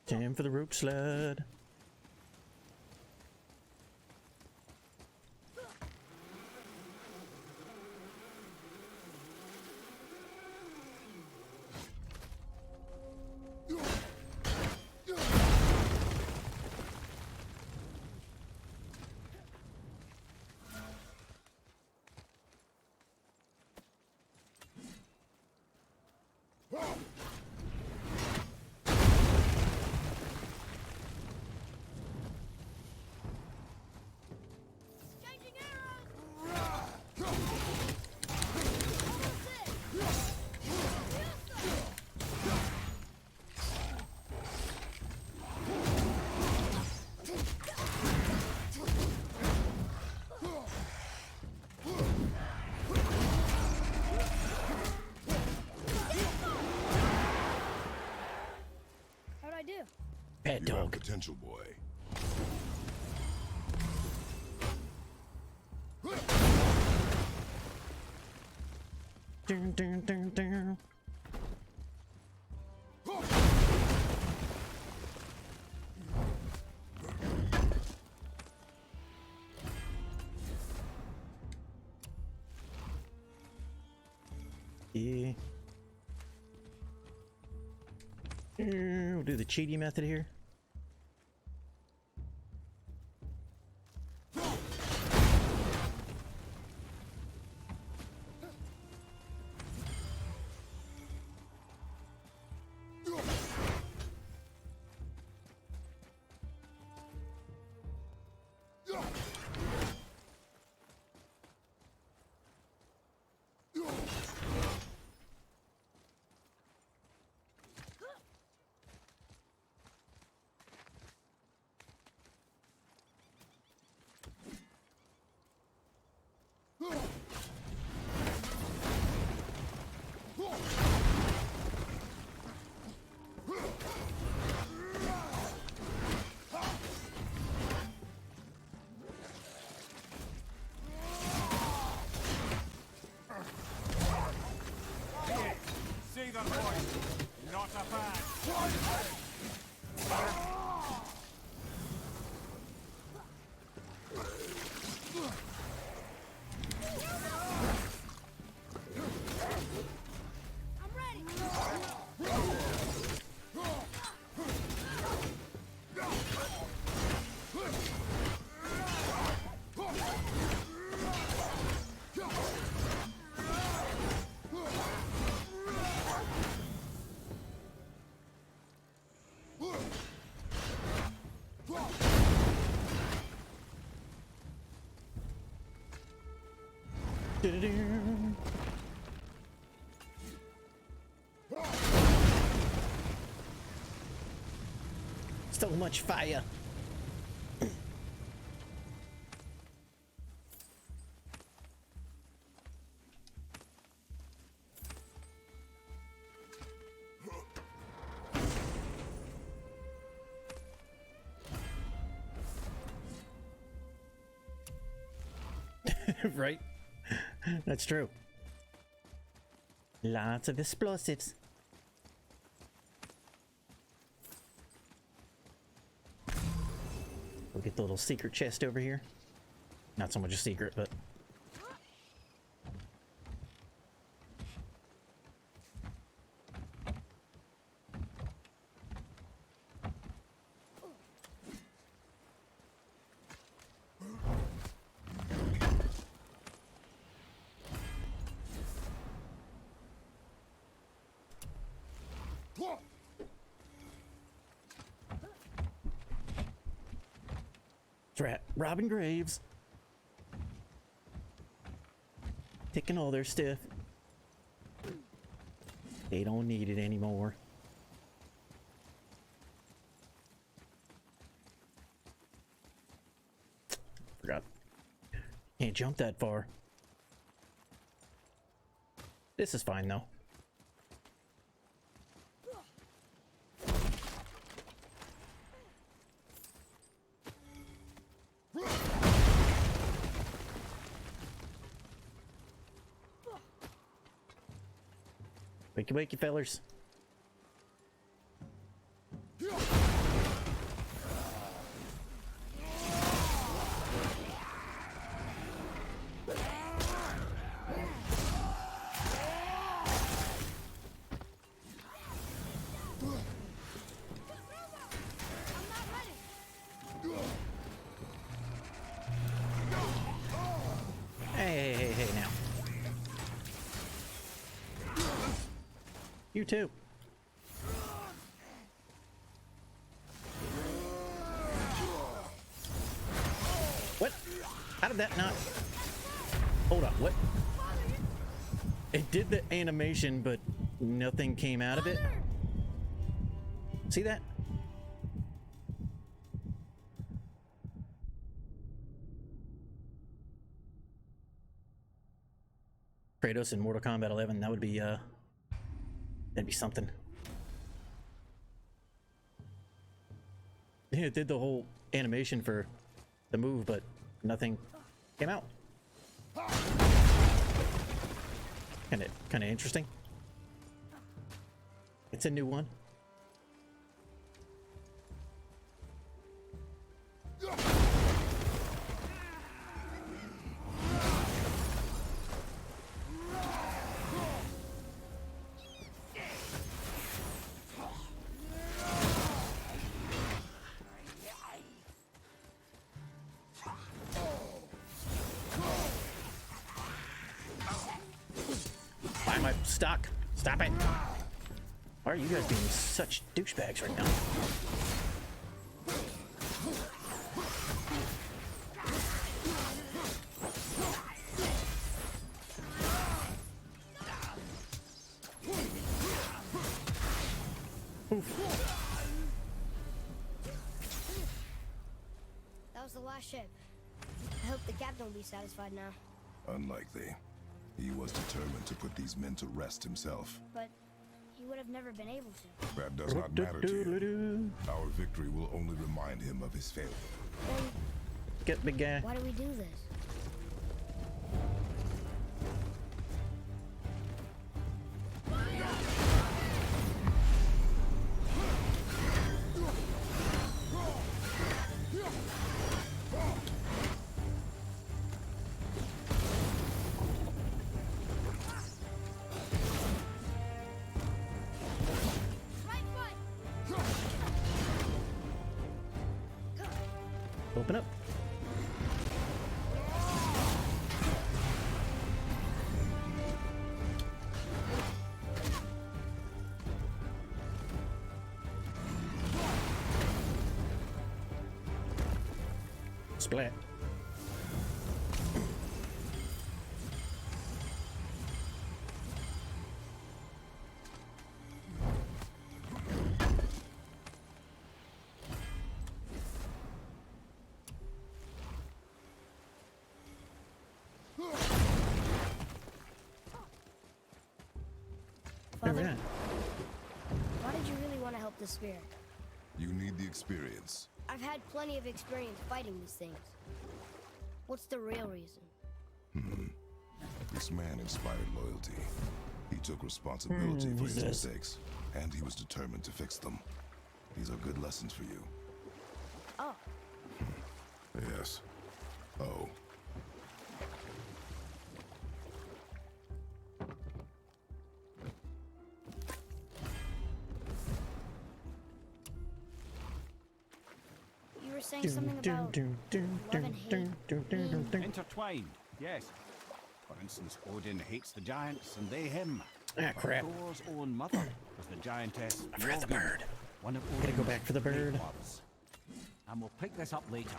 Time for the rope slide. do? Bad You have dog. potential, boy. Dun, dun, dun, dun. Yeah. We'll do the cheaty method here. Say their voice. Not a fan. I'm ready. Dun-dun-dun. So much fire. Right? That's true. Lots of explosives. We'll get the little secret chest over here. Not so much a secret, but... That's right, robbing graves. Taking all their stuff. They don't need it anymore. Forgot. Can't jump that far. This is fine though. Wakey wakey fellers. Hey now. You too. What? How did that not? Hold on, what? It did the animation, but nothing came out of it. See that? Kratos in Mortal Kombat 11, that would be, that'd be something. it did the whole animation for the move, but nothing came out. Kind of interesting. It's a new one. Why am I stuck? Stop it. Why are you guys being such douchebags right now? That was the last ship. I hope the captain will be satisfied now. Unlikely. He was determined to put these men to rest himself. But he would have never been able to. That does not matter to you. Our victory will only remind him of his failure. Then Get big guy. why do we do this? Open up. Splat. Father, Alright. why did you really want to help the spirit? You need the experience. I've had plenty of experience fighting these things. What's the real reason? This man inspired loyalty. He took responsibility for his Jesus. mistakes, and he was determined to fix them. These are good lessons for you. Oh, Yes. Oh. you were saying something about love and hate being... Intertwined, yes. For instance, Odin hates the giants and they him. Ah, crap. Thor's own mother was the giantess I forgot the Björgvin, bird. one of Gotta go Odin's back for the great bird. loves. And we'll pick this up later.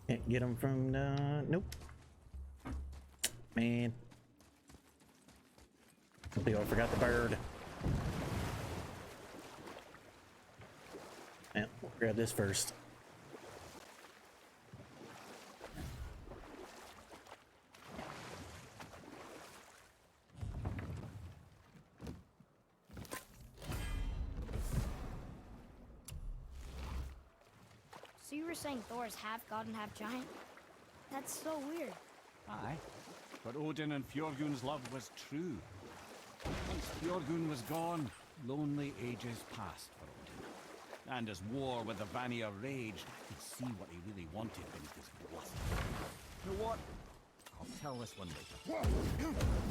Can't get him from nope. Man. Completely forgot the bird. Yeah, we'll grab this first. So you were saying Thor is half god and half giant? That's so weird. Aye, but Odin and Fjorgun's love was true. Once Fjorgun was gone, lonely ages passed for Odin. And as war with the Vanir raged, I could see what he really wanted beneath his bluster. You know what? I'll tell this one later.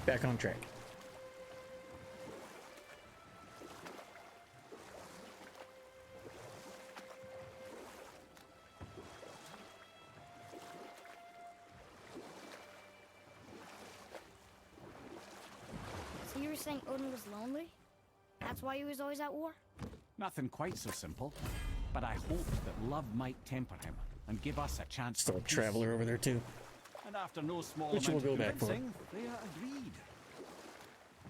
Back on track. So you were saying Odin was lonely? That's why he was always at war? Nothing quite so simple, but I hoped that love might temper him and give us a chance Still for a peace. traveler over there too. And after no small Which amount we'll of go back for. convincing, they agreed.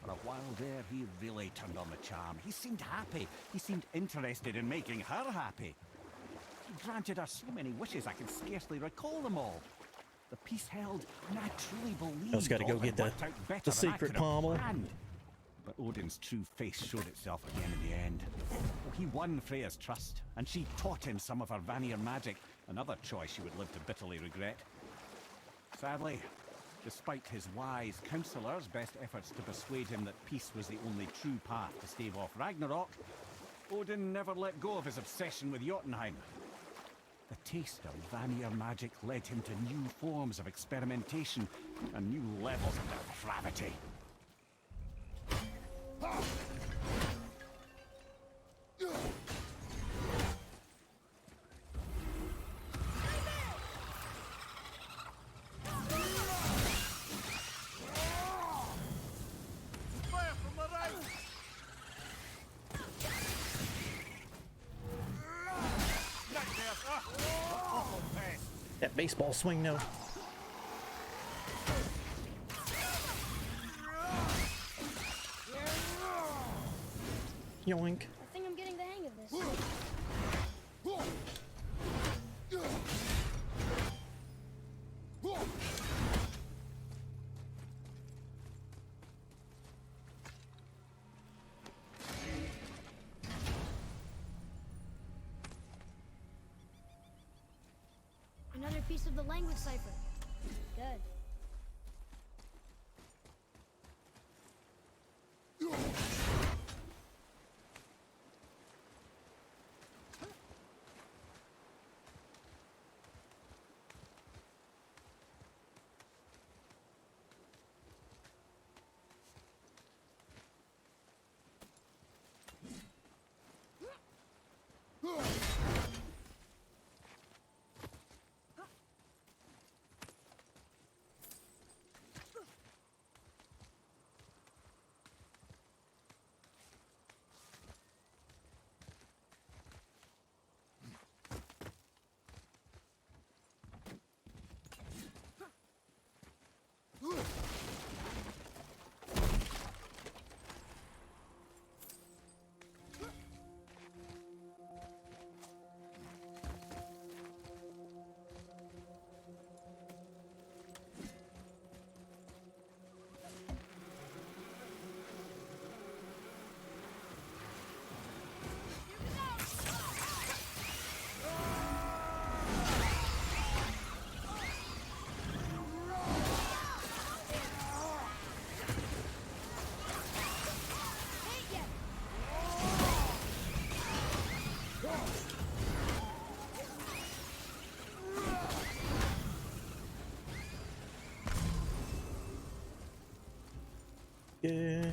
For a while there, he really turned on the charm. He seemed happy. He seemed interested in making her happy. He granted her so many wishes I can scarcely recall them all. The peace held, and I truly believed I just gotta go all get had worked out better the than I secret could have pommel. planned. But Odin's true face showed itself again in the end. He won Freya's trust, and she taught him some of her Vanir magic, another choice she would live to bitterly regret. Sadly, despite his wise counselors' best efforts to persuade him that peace was the only true path to stave off Ragnarok, Odin never let go of his obsession with Jotunheim. The taste of Vanir magic led him to new forms of experimentation and new levels of depravity. Fire from the right! That baseball swing, no. Yoink. I think I'm getting the hang of this. Another piece of the language cipher. Good. Yeah.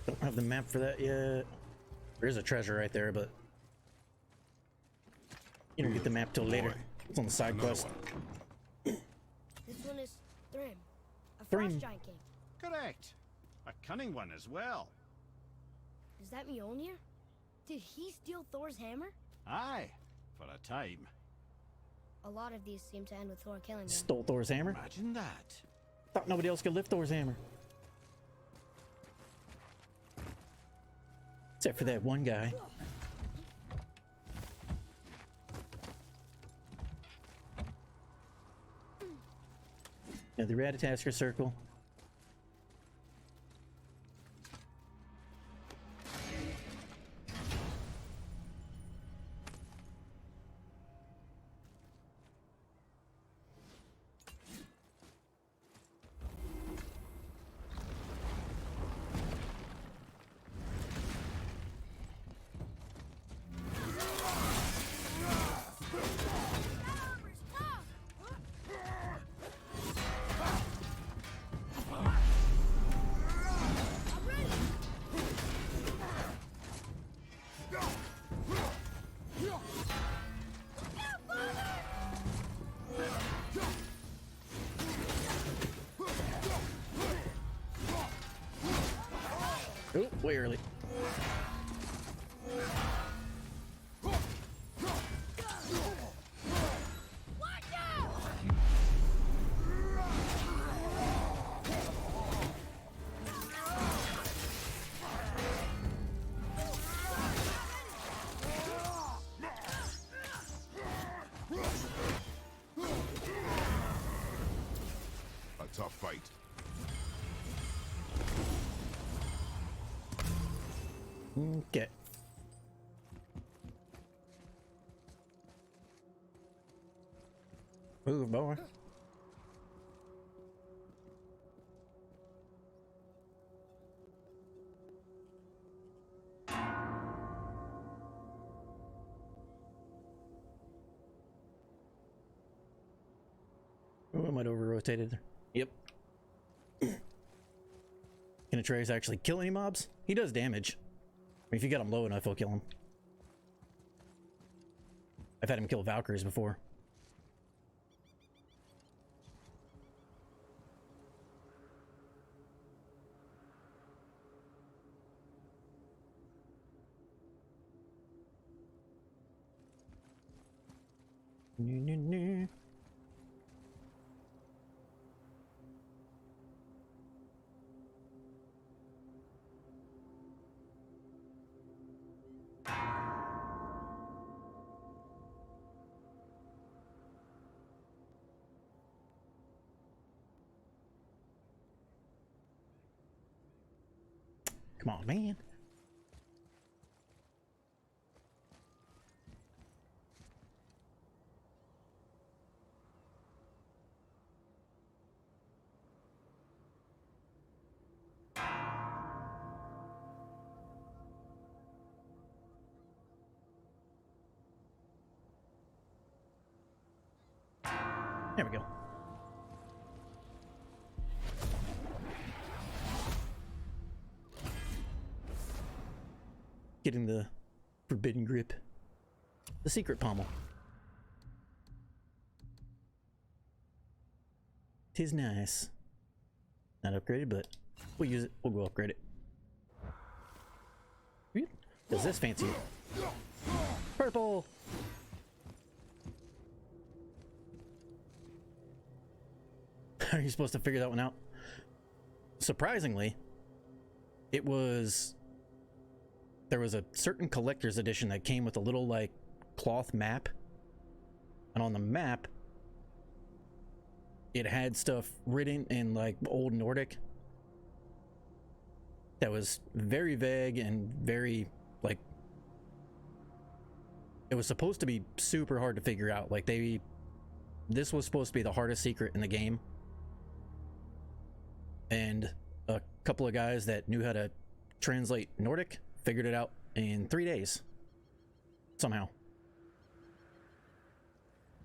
Don't have the map for that yet. There is a treasure right there, but you don't get the map till later. It's on the side Another quest. one. This one is Thrym, a Thrym. frost giant king. Correct. A cunning one as well. Is that Mjolnir? Did he steal Thor's hammer? Aye, for a time. A lot of these seem to end with Thor killing them. Stole Thor's hammer. Imagine that. Thought nobody else could lift Thor's hammer. Except for that one guy. Now the Ratatasker circle. Oh, way early. A tough fight. Okay. Move, boy. Oh, I might over-rotated. Yep. Can Atreus actually kill any mobs? He does damage. I mean, if you get him low enough, he'll kill him. I've had him kill Valkyries before. Come on, man. There we go. Getting the forbidden grip. The secret pommel. Tis nice. Not upgraded, but we'll use it. We'll go upgrade it. Does this fancy? Purple! Are you supposed to figure that one out? Surprisingly, there was a certain collector's edition that came with a little like cloth map, and on the map it had stuff written in like old Nordic that was very vague and very like, it was supposed to be super hard to figure out. Like this was supposed to be the hardest secret in the game, and a couple of guys that knew how to translate Nordic figured it out in 3 days somehow.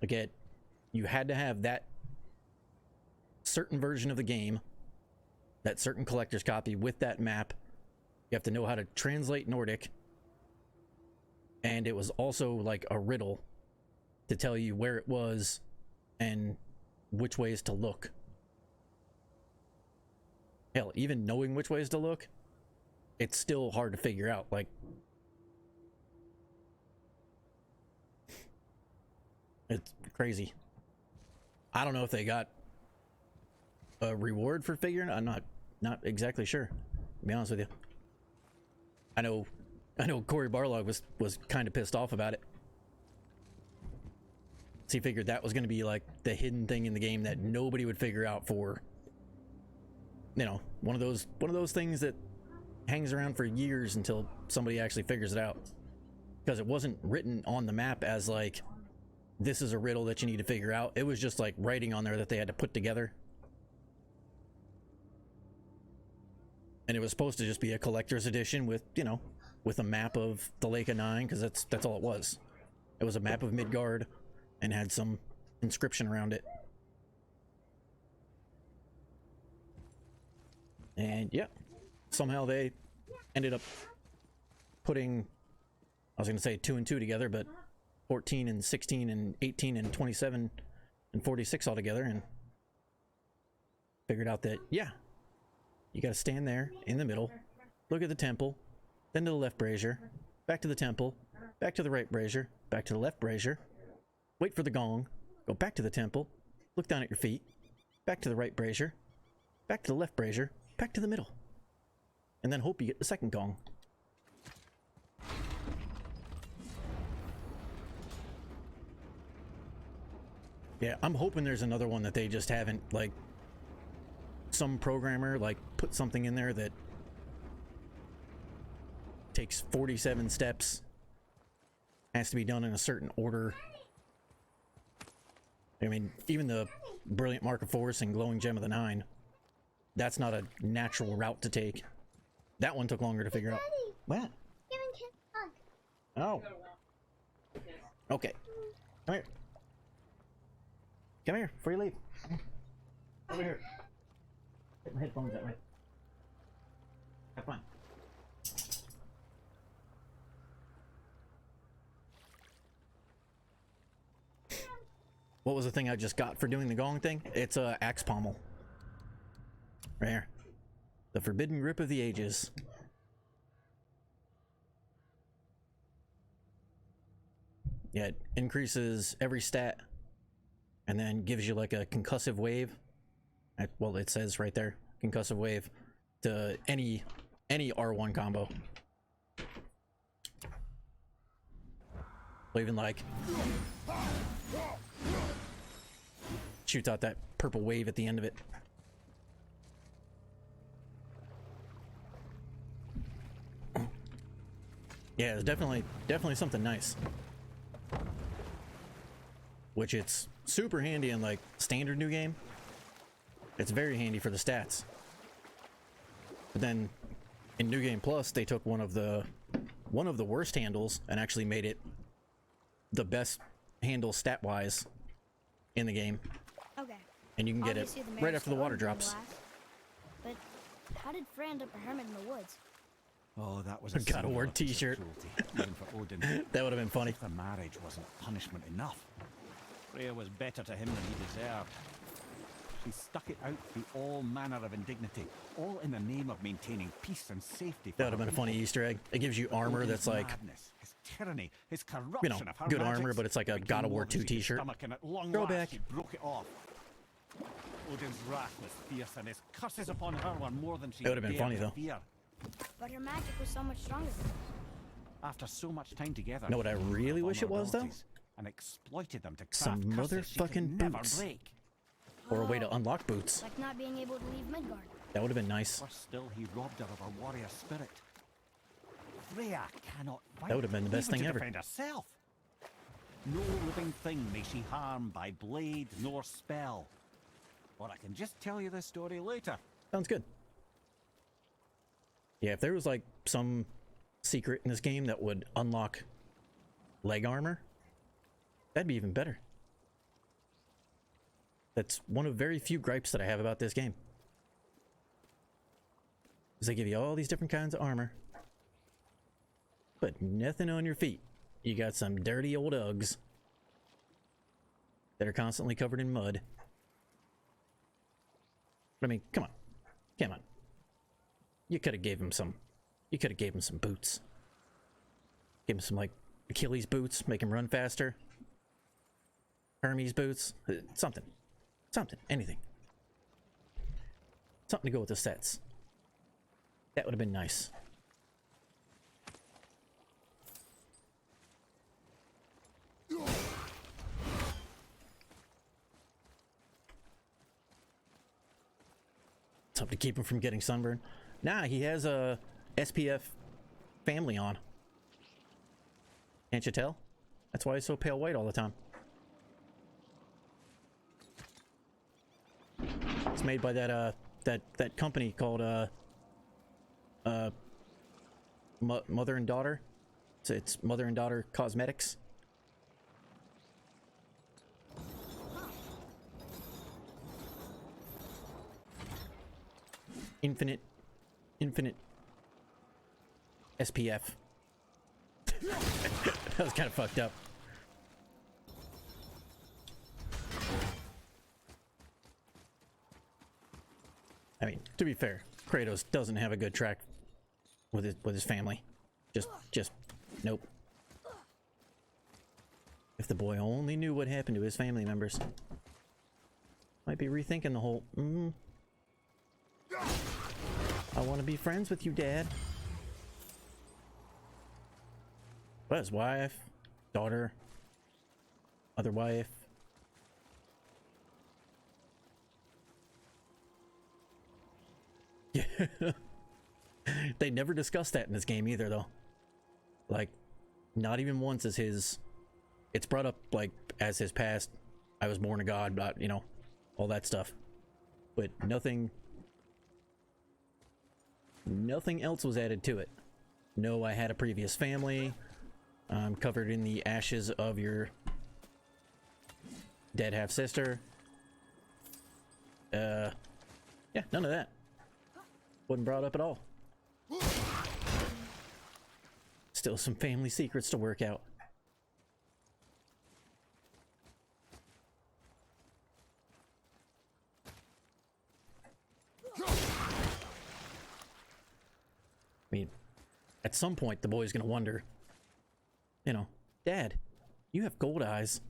Like you had to have that certain version of the game, that certain collector's copy with that map. You have to know how to translate Nordic, and it was also like a riddle to tell you where it was and which ways to look. Hell, even knowing which ways to look, it's still hard to figure out. Like, it's crazy. I don't know if they got a reward for figuring. I'm not exactly sure, to be honest with you. I know Cory Barlog was kind of pissed off about it. So he figured that was going to be like the hidden thing in the game that nobody would figure out for, you know, one of those things that hangs around for years until somebody actually figures it out, because it wasn't written on the map as like, this is a riddle that you need to figure out. It was just like writing on there that they had to put together, and it was supposed to just be a collector's edition with, you know, with a map of the Lake of Nine, because that's all it was. It was a map of Midgard and had some inscription around it. And yeah, somehow they ended up putting, I was going to say 2 and 2 together, but 14 and 16 and 18 and 27 and 46 all together, and figured out that, yeah, you got to stand there in the middle, look at the temple, then to the left brazier, back to the temple, back to the right brazier, back to the left brazier, wait for the gong, go back to the temple, look down at your feet, back to the right brazier, back to the left brazier, back to the middle, and then hope you get the second gong. Yeah, I'm hoping there's another one that they just haven't, like, some programmer, like, put something in there that takes 47 steps, has to be done in a certain order. I mean, even the Brilliant Mark of Force and Glowing Gem of the Nine, that's not a natural route to take. That one took longer to figure out. What? Oh. Okay. Come here. Come here before you leave. Over here. Get my headphones that way. Have fun. What was the thing I just got for doing the gong thing? It's a axe pommel. Right here. The Forbidden Grip of the Ages. Yeah, it increases every stat and then gives you like a concussive wave. Well, it says right there, concussive wave to any R1 combo. Even like shoots out that purple wave at the end of it. Yeah, it's definitely something nice. Which it's super handy in like standard new game. It's very handy for the stats. But then in New Game Plus, they took one of the worst handles and actually made it the best handle stat-wise in the game. Okay. And you can get it right after the water drops. But how did Frey end up a hermit in the woods? Oh, that was a God of War t-shirt. Even for Odin. That would have been funny. If the marriage wasn't punishment enough. Freya was better to him than he deserved. She stuck it out through all manner of indignity, all in the name of maintaining peace and safety. That would have been a funny Easter egg. It gives you armor that's like, madness, his tyranny, his corruption, you know, of her good magics, armor, but it's like a God of War 2 t-shirt. Throwback. He broke it off. Odin's wrath was fierce, and his curses upon her were more than she That would have been funny though. fear. But her magic was so much stronger than hers. After so much time together, Know what I really wish it was though? and exploited them to craft Some curses she could motherfucking never boots. break. Or a way to unlock boots. Like not being able to leave Midgard. That would have been nice. Worse still, he robbed her of her warrior spirit. Freya cannot fight. That would have been the best even thing to ever. defend herself. No living thing may she harm by blade nor spell. Or I can just tell you this story later. Sounds good. Yeah, if there was like some secret in this game that would unlock leg armor, that'd be even better. That's one of very few gripes that I have about this game. Is they give you all these different kinds of armor, but nothing on your feet. You got some dirty old Uggs that are constantly covered in mud. I mean, come on. Come on. You could have gave him some. You could have gave him some boots. Give him some like Achilles boots, make him run faster. Hermes boots, something. Something, anything. Something to go with the sets. That would have been nice. Something to keep him from getting sunburned. Nah, he has a SPF family on. Can't you tell? That's why he's so pale white all the time. It's made by that that company called Mother and Daughter. It's Mother and Daughter Cosmetics. Infinite SPF. That was kind of fucked up. I mean, to be fair, Kratos doesn't have a good track with his family. Just nope. If the boy only knew what happened to his family members, might be rethinking the whole. I want to be friends with you, Dad. But his wife, daughter, other wife. Yeah. They never discussed that in this game either, though. Like, not even once is his... It's brought up, like, as his past, I was born a god, but, you know, all that stuff. But nothing else was added to it. No, I had a previous family. I'm covered in the ashes of your dead half-sister. Yeah, none of that. Wasn't brought up at all. Still some family secrets to work out. I mean, at some point the boy's gonna wonder, you know, Dad, you have gold eyes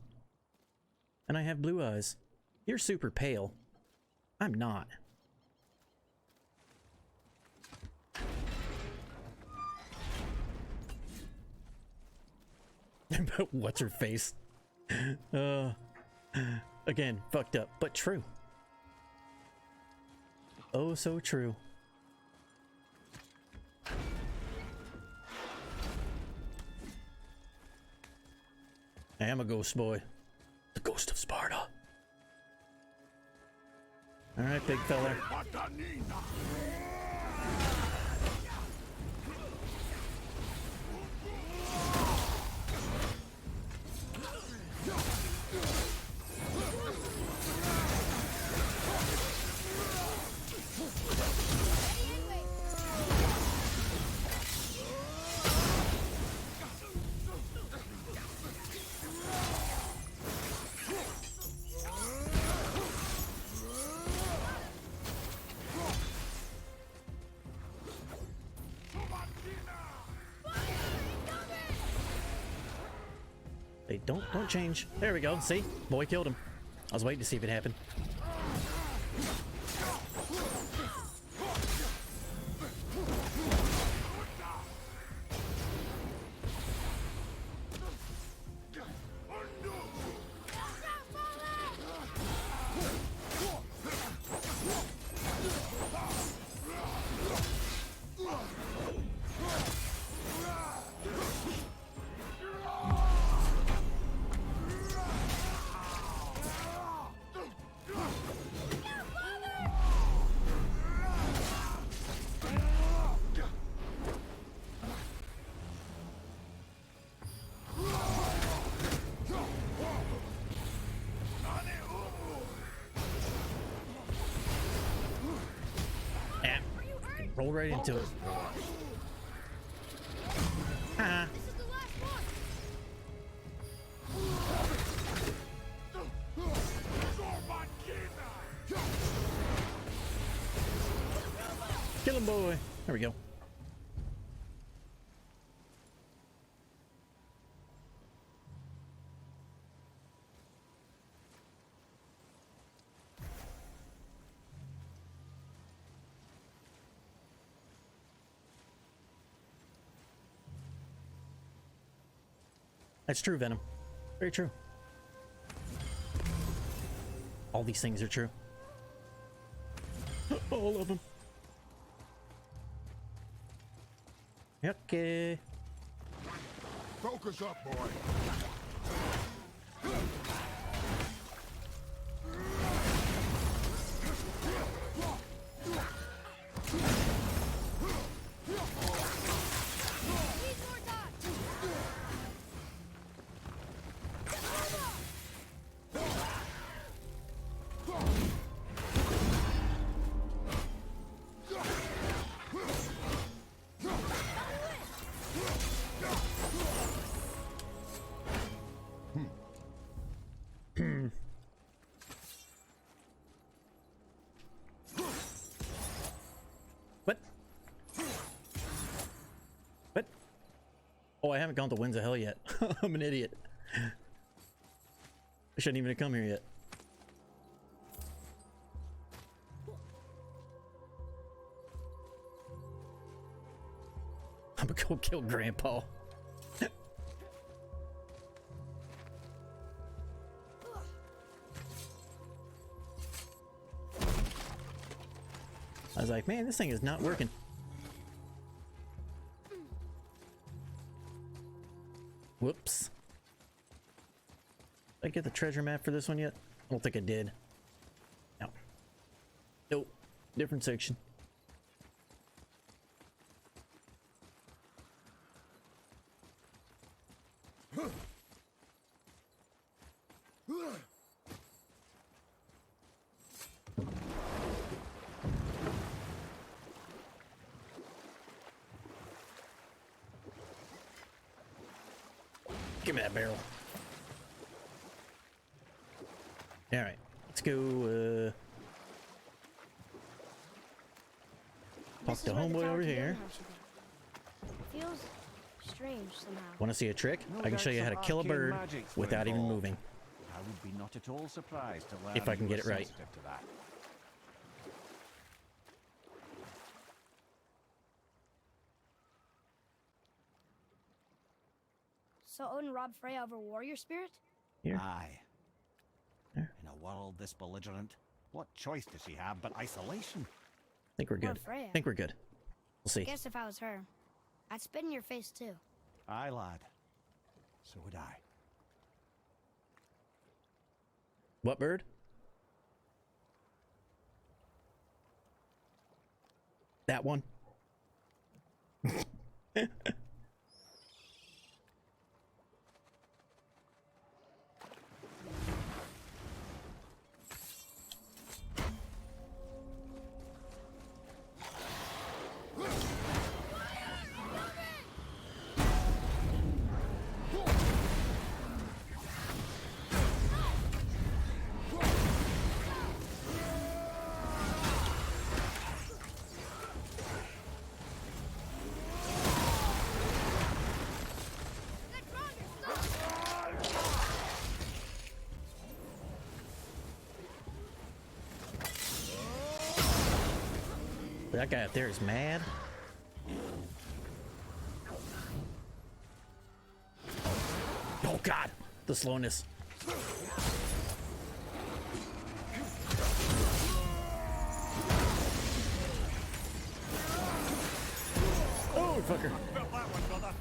and I have blue eyes. You're super pale. I'm not. What's her face? Again, fucked up, but true. Oh, so true. I am a ghost boy. The ghost of Sparta. Alright, big fella. Hey, don't change. There we go. See? Boy killed him. I was waiting to see if it happened. Roll right into it. Ah. This is the last one. Kill him, boy. There we go. That's true, Venom. Very true. All these things are true. All of them. Okay. Focus up, boy. Oh, I haven't gone to Winds of Hell yet. I'm an idiot. I shouldn't even have come here yet. I'm gonna go kill Grandpa. I was like, man, this thing is not working. Whoops. Did I get the treasure map for this one yet? I don't think I did. No. Nope. Different section. Give me that barrel. Alright, let's go, talk to homeboy over here. Feels strange somehow. Want to see a trick? No I can doubt show you how to some kill a arcane bird magics were without even involved. moving. I would be not at all surprised to learn If I can you get were it right. sensitive to that. So Odin robbed Freya of her warrior spirit? Here. Aye. There. In a world this belligerent, what choice does she have but isolation? I think we're good. Freya. I think we're good. We'll see. Guess if I was her, I'd spit in your face too. Aye, lad. So would I. What bird? That one. That guy up there is mad. Oh god, the slowness. Oh, fucker. Felt that one, brother.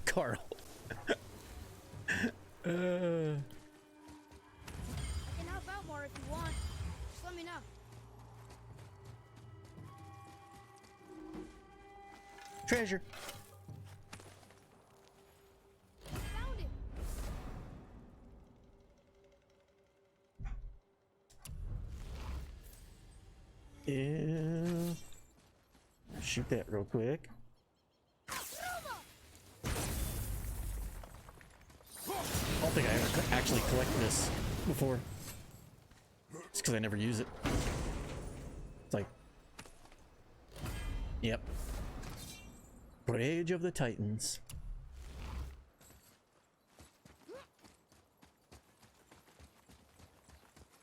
Carl. I can help out more if you want. Just let me know. Treasure. Found it. Yeah. Shoot that real quick. I don't think I ever actually collected this before. It's because I never use it. It's like, yep. Rage of the Titans.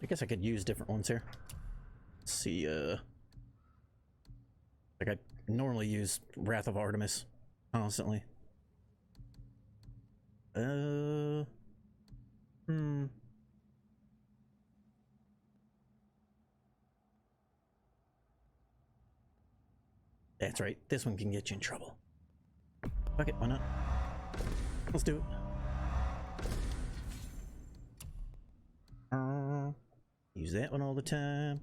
I guess I could use different ones here. Let's see, like I normally use Wrath of Artemis constantly. That's right. This one can get you in trouble. Fuck it, why not? Let's do it. Use Use that one all the time.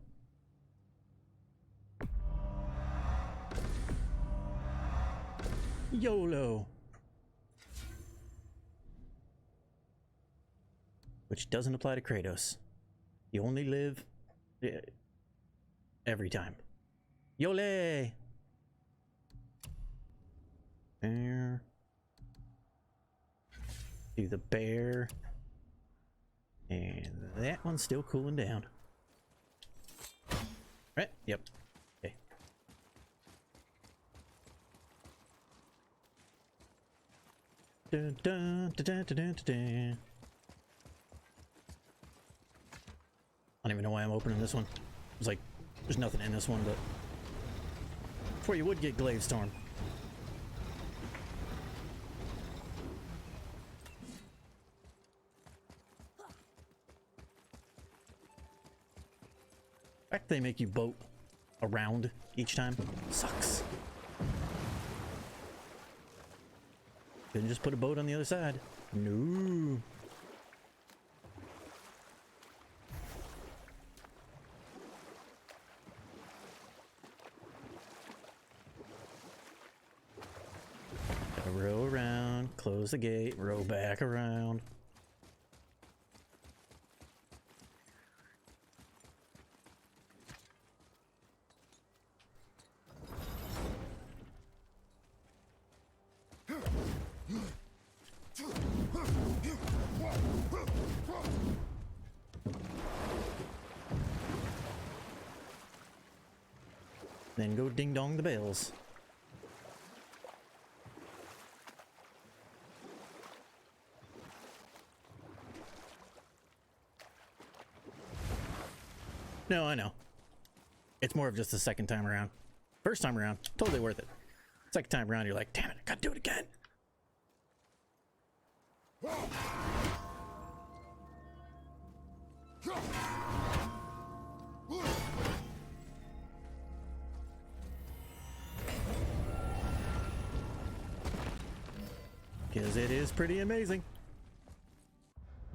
YOLO. Which doesn't apply to Kratos. You only live every time. Yole! There. Do the bear. And that one's still cooling down. Right? Yep. Okay. Dun, dun, dun, dun, dun, dun, dun. I don't even know why I'm opening this one. It's like, there's nothing in this one, but before you would get Glaive Storm. The fact they make you boat around each time sucks. Couldn't just put a boat on the other side. No. Gotta row around, close the gate, row back around. Then go ding dong the bells. No, I know. It's more of just the second time around. First time around, totally worth it. Second time around, you're like, damn it, I gotta do it again. Because it is pretty amazing.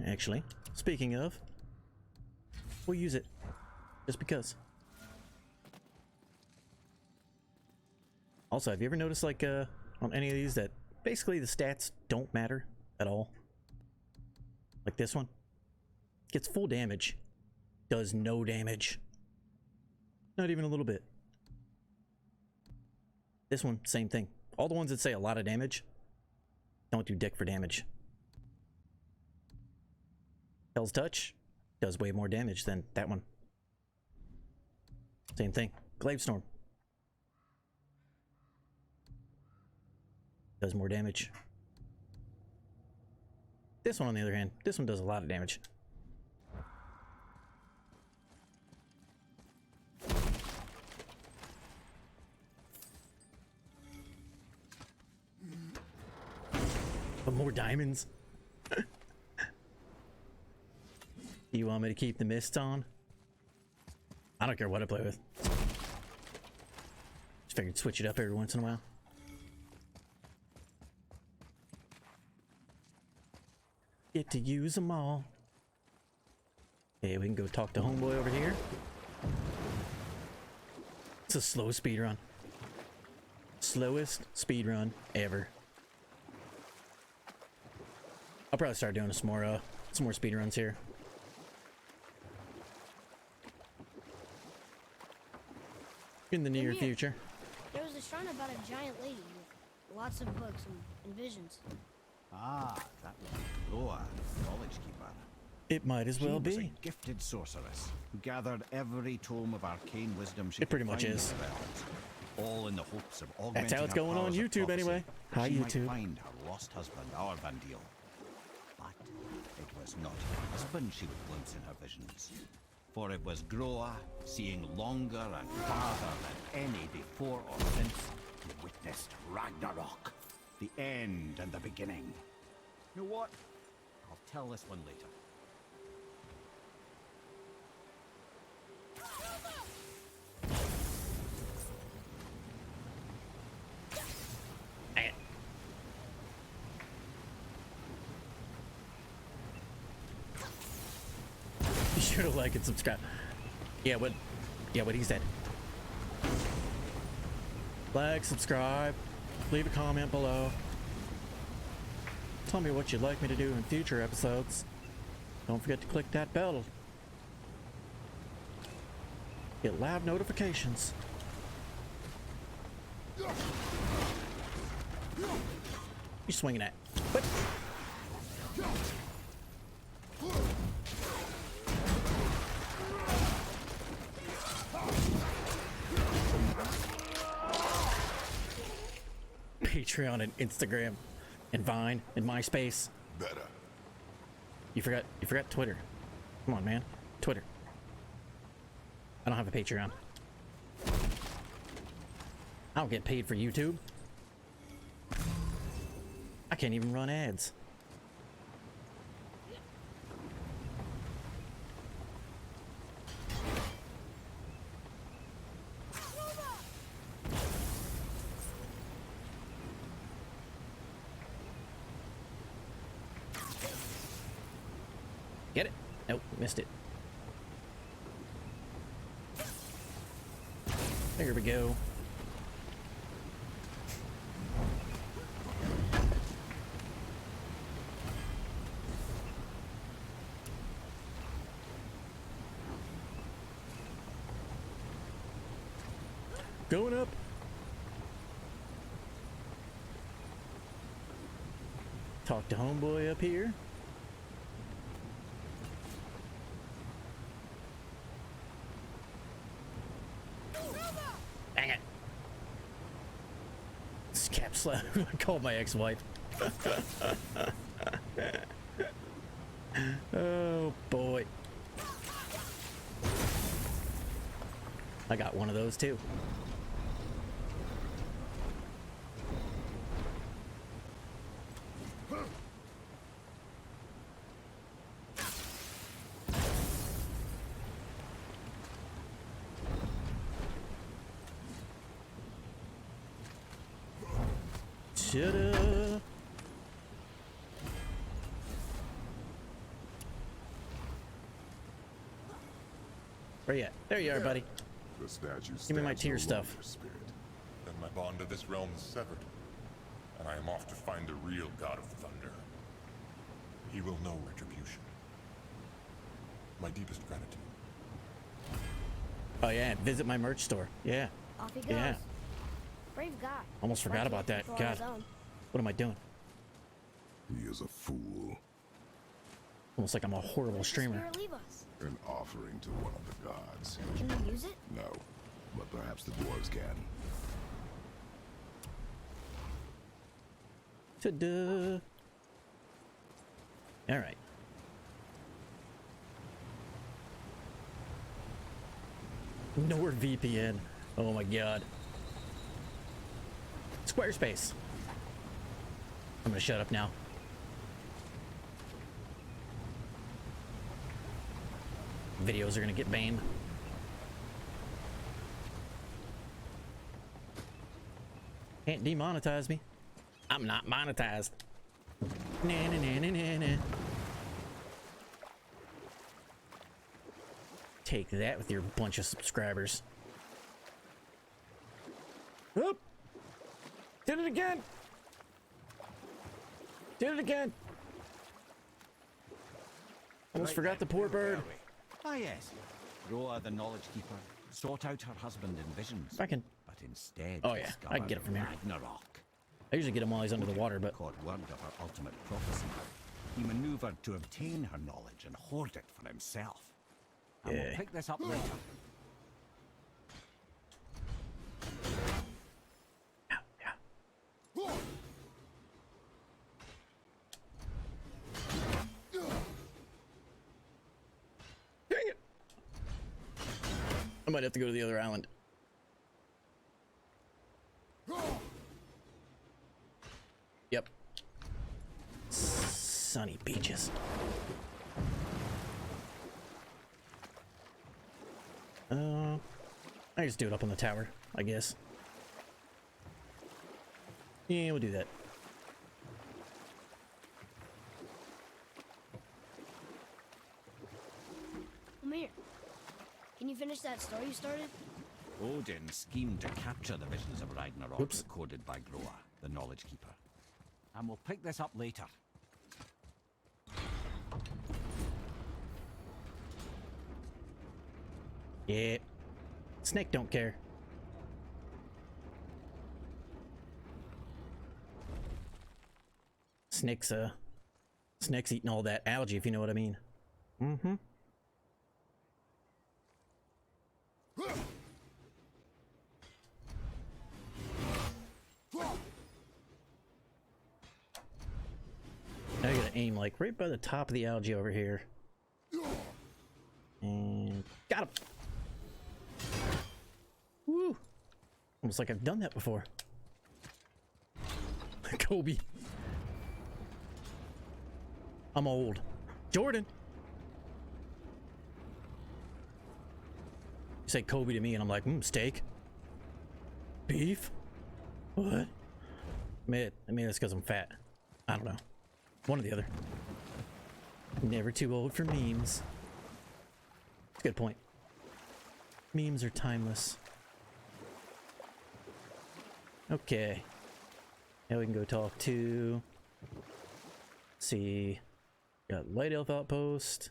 Actually, speaking of, we'll use it. Just because. Also, have you ever noticed, like, on any of these that basically the stats don't matter at all? Like this one. Gets full damage. Does no damage. Not even a little bit. This one, same thing. All the ones that say a lot of damage don't do dick for damage. Hell's Touch does way more damage than that one. Same thing. Glaive Storm does more damage. This one, on the other hand, this one does a lot of damage. But more diamonds. You want me to keep the mist on? I don't care what I play with. Just figured switch it up every once in a while. Get to use them all. Okay, we can go talk to homeboy over here. It's a slow speed run. Slowest speed run ever. I'll probably start doing some more speed runs here. In the near future. There was a shrine about a giant lady with lots of books and visions. Ah, that was Loa, knowledge keeper. It might as well She was be. a gifted sorceress who gathered every tome of arcane wisdom she It pretty could much find is. in the realms, all in the hopes of augmenting That's how it's her going on powers of YouTube prophecy, anyway. that Hi, she might YouTube. find her lost husband, our Vandil. But it was not her husband she would glimpse in her visions. For it was Groa, seeing longer and farther than any before or since, who witnessed Ragnarok, the end and the beginning. You know what? I'll tell this one later. Dang it. sure to like and subscribe. Yeah, what he said. Like, subscribe, leave a comment below. Tell me what you'd like me to do in future episodes. Don't forget to click that bell. Get loud notifications. You swinging at? What? Patreon and Instagram and Vine and MySpace. Better. You forgot Twitter. Come on, man. Twitter. I don't have a Patreon. I don't get paid for YouTube. I can't even run ads. Get it? Nope, missed it. There we go. Going up. Talk to homeboy up here. Dang it. Scap slap. I called my ex-wife. Oh boy. I got one of those too. Shoulda. Where you at? There you are, buddy. The statue Give me my stands tear no stuff. longer, Spirit. Then my bond to this realm is severed, and I am off to find the real god of thunder. He will know retribution. My deepest gratitude. Oh yeah, visit my merch store. Yeah. Off he goes. Yeah. Brave guy. Almost forgot Lucky about that. people on God. his own. What am I doing? He is a fool. Almost like I'm a horrible streamer. Spirit leave us. An offering to one of the gods. Can we use it? No, but perhaps the dwarves can. Ta-da. All right. NordVPN. Oh my god. Squarespace. I'm gonna shut up now. Videos are gonna get banned. Can't demonetize me. I'm not monetized. Nah, nah, nah, nah, nah, nah. Take that with your bunch of subscribers. Oop! Did it again! Did it again! Almost forgot the poor bird. Ah yes, Roa the Knowledge Keeper sought out her husband in visions, I can. but instead Oh, yeah, I can get it from here. Ragnarok. I usually get him while he's under the water, but Caught word of her ultimate prophecy. He maneuvered to obtain her knowledge and hoard it for himself. And Yeah. we'll pick this up later. dang it! I might have to go to the other island. Yep. Sunny beaches. I just do it up on the tower, I guess. Yeah, we'll do that. We'll Amir, can you finish that story you started? Odin schemed to capture the visions of Ragnarok recorded by Groa, the Knowledge Keeper. And we'll pick this up later. Yeah. Snake don't care. Snake's eating all that algae, if you know what I mean. Mm-hmm. Now you gotta aim like right by the top of the algae over here. And got him. Woo! Almost like I've done that before. Kobe. I'm old. Jordan. You say Kobe to me and I'm like, steak? Beef? What? I mean that's because I'm fat. I don't know. One or the other. Never too old for memes. That's a good point. Memes are timeless. Okay. Now we can go talk to... Let's see. Got Light Elf Outpost.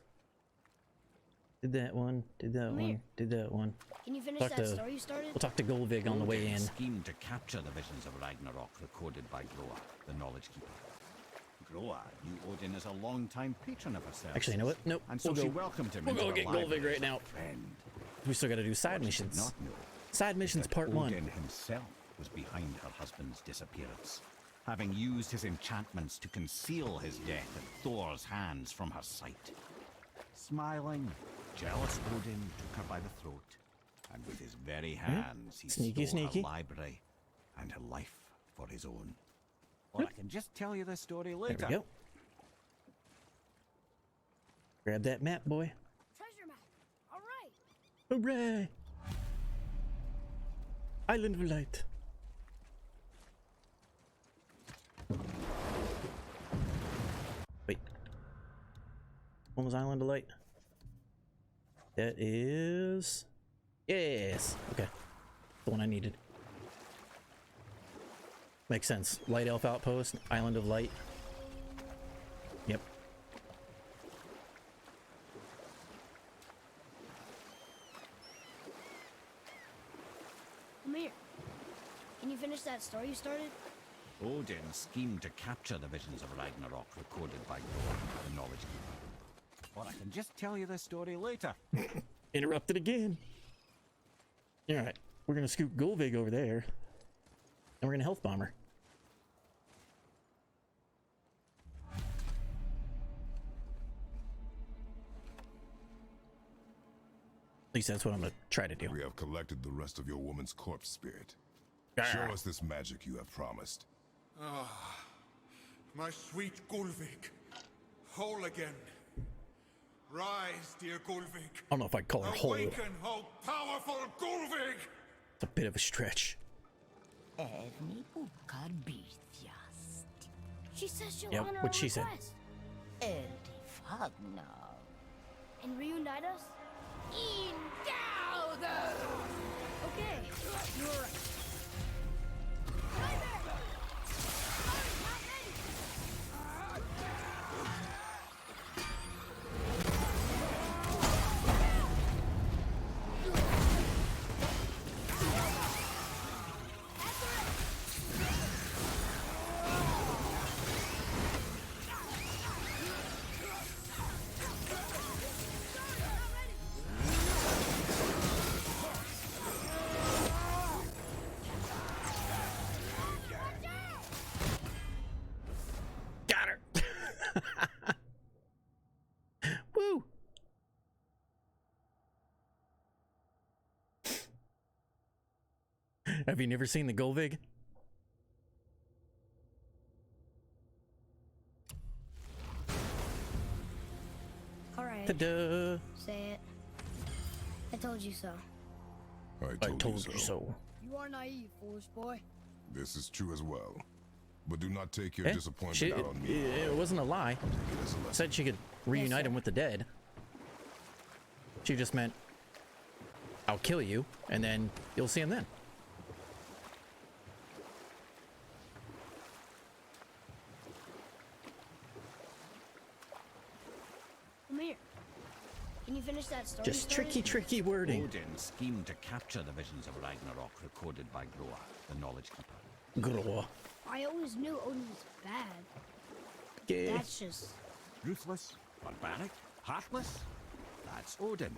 Did that one. Did that one. Did that one. Can you finish that story you started? We'll talk to Golvig on the way in. Schemed to capture the visions of Ragnarok recorded by Groa, the Knowledge Keeper. Groa knew Odin as a long-time patron of herself. Actually, you know what? Nope. And so she welcomed him. We'll go get Golvig right now. We still got to do side missions. Not know side missions part 1. Odin himself was behind her husband's disappearance, having used his enchantments to conceal his death at Thor's hands from her sight. Smiling, jealous Odin took her by the throat, and with his very hands he stole her library and her life for his own. Well, I can just tell you the story later. There we go. Grab that map, boy. Treasure map. All right. Hooray! Island of Light. Wait. What was Island of Light? That is... Yes! Okay. The one I needed. Makes sense. Light Elf Outpost, Island of Light. Yep. Amir, can you finish that story you started? Odin schemed to capture the visions of Ragnarok recorded by Groa, the Knowledge Keeper. Well, I can just tell you the story later. Interrupted again. Alright, we're gonna scoop Golvig over there. And we're gonna health bomb her. At least that's what I'm gonna try to do. We have collected the rest of your woman's corpse spirit. Show us this magic you have promised. Ah, my sweet Gulvik, whole again. Rise, dear Gulvik. I don't know if I'd call her whole. It's Awaken, oh powerful Gulvik! a bit of a stretch. She says she'll Yep, honor what our she said. request. And reunite us? Okay, you were right. Got her. Woo. Have you never seen the Golvig? All right. Ta-da! Say it. I told you so. I told you so. You are naive, foolish boy. This is true as well. But do not take your Eh? disappointment out on me. It wasn't a lie. Take it as a lesson. Said she could reunite sir. him with the dead. She just meant, I'll kill you, and then you'll see him then. Come here. Can you finish that story? Just tricky wording. Odin schemed to capture the visions of Ragnarok recorded by Groa, the Knowledge Keeper. Groa. I always knew Odin was bad. Okay. That's just... Ruthless, barbaric, heartless. That's Odin.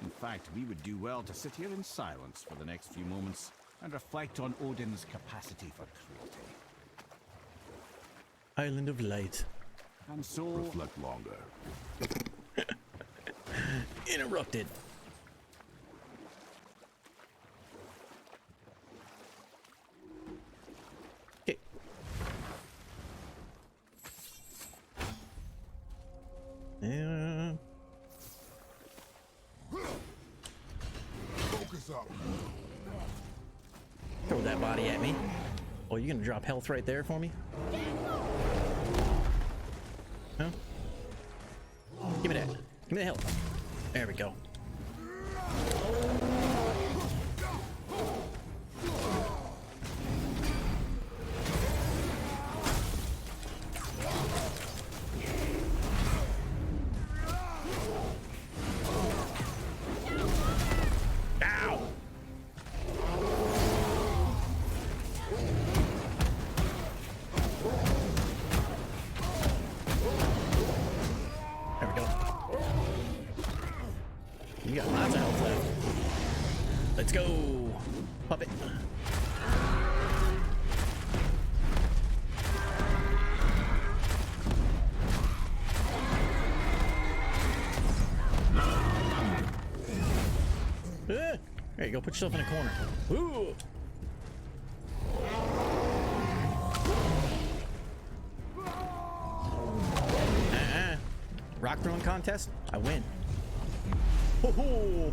In fact, we would do well to sit here in silence for the next few moments and reflect on Odin's capacity for cruelty. Island of Light. And so... Reflect longer. Interrupted. Okay. Focus up. Throw that body at me. Oh, you gonna drop health right there for me? Huh? Give me that. Give me the health. There we go. Ow! There we go. You got lots of health left. Let's go, puppet. There you go, put yourself in a corner. Ooh. Rock throwing contest? I win. Ho-ho!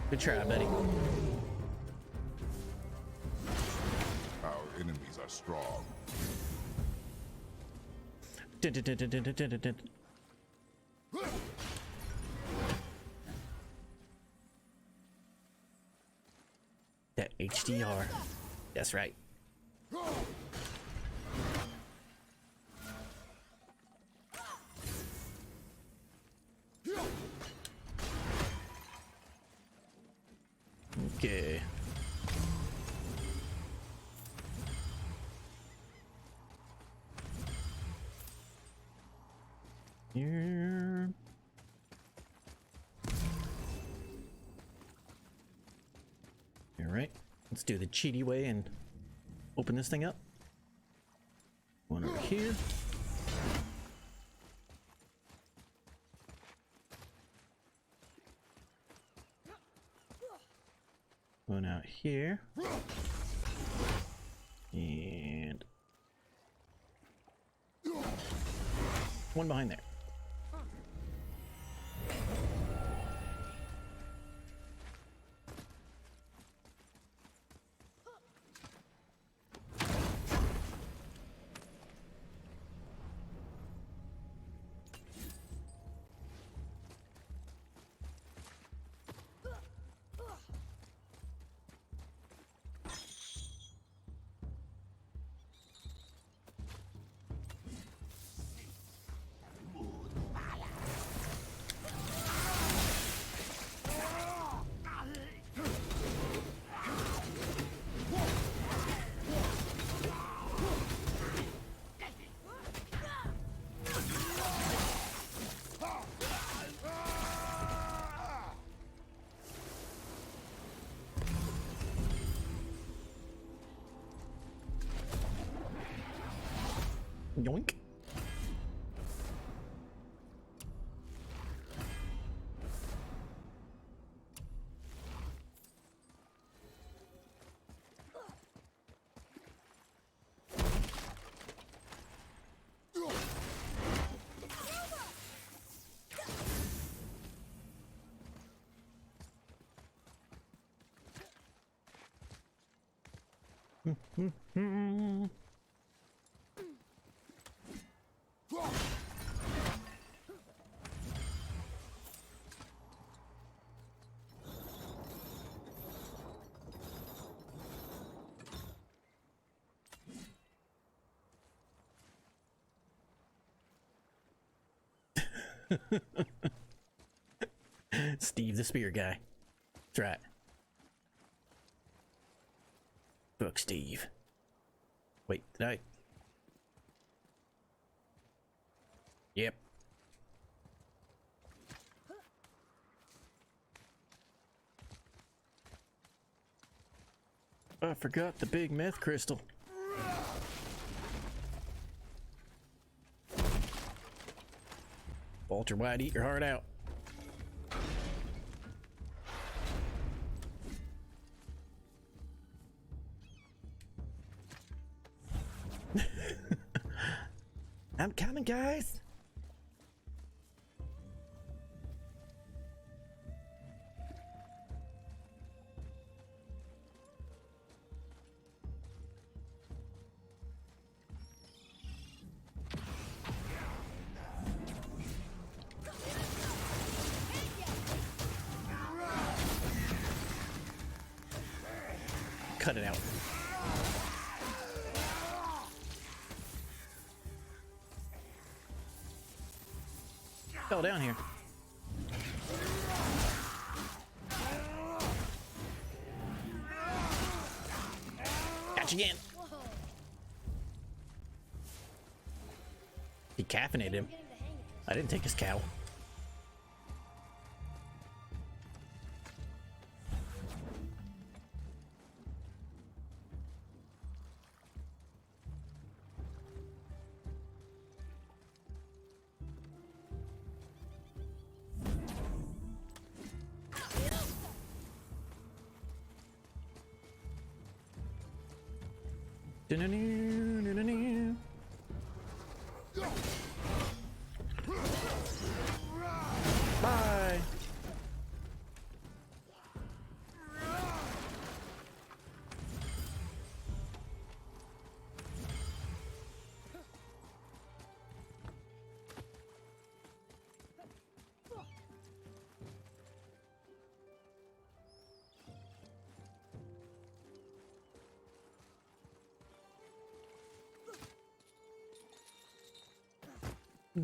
Good try, buddy. Our enemies are strong. Dun-dun-dun-dun-dun-dun-dun. That HDR. That's right. Okay. Here. All right. Let's do the cheaty way and open this thing up. One over here. One out here. And one behind there. Yoink. Steve the spear guy. That's right. Fuck Steve. Wait, did I? Yep. I forgot the big meth crystal. Walter White, eat your heart out. I'm coming, guys. Cut it out. Fell down here. Catch again. Decaffeinated him. I didn't take his cow. Bye.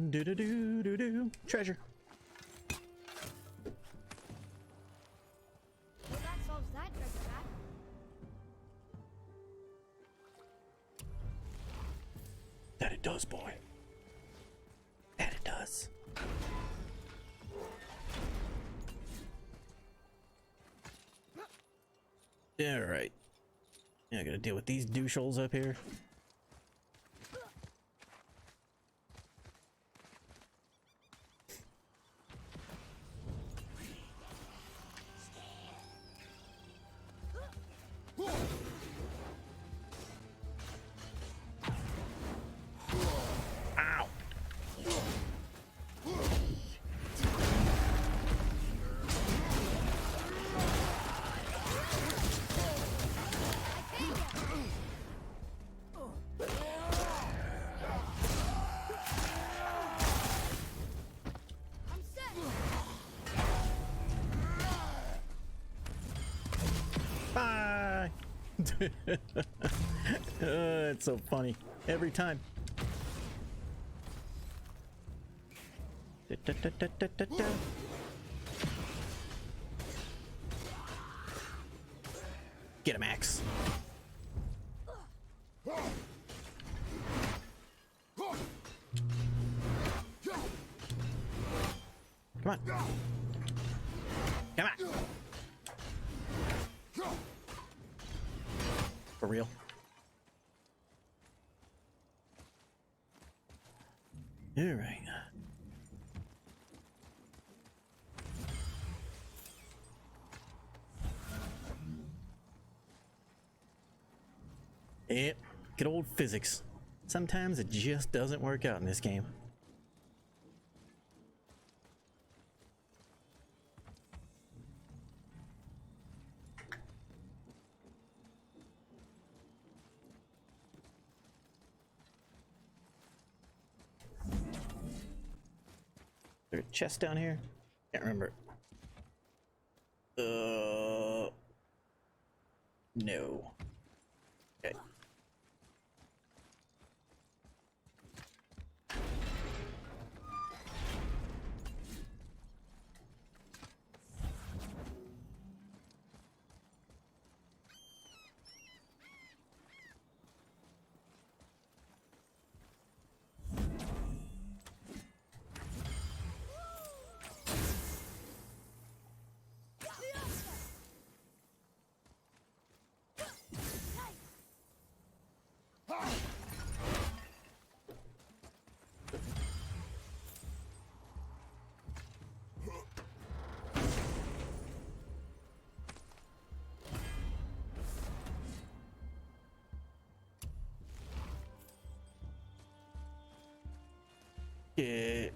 Do do do do do. Treasure. Well, that solves that treasure map. That it does, boy. That it does. All right. I gotta deal with these doucheholes up here. Ow. I'm set. Bye. It's so funny every time. Da-da-da-da-da-da. Get him, Axe. Come on. Come on. For real. All right. Yep, good old physics. Sometimes it just doesn't work out in this game. Is there a chest down here? Can't remember. No. Okay. Yeah.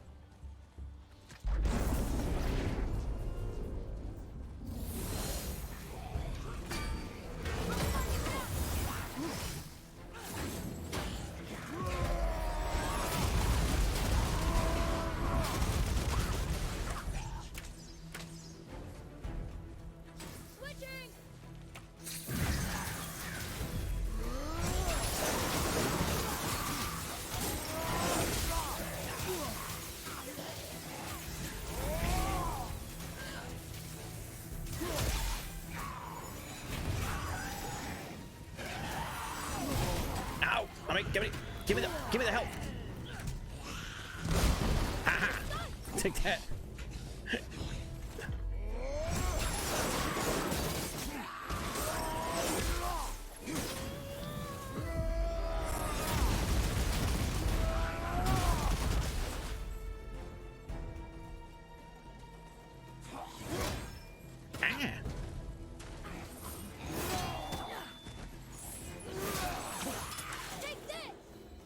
Ow! All right, give me the help. Aha! Take that. Ah.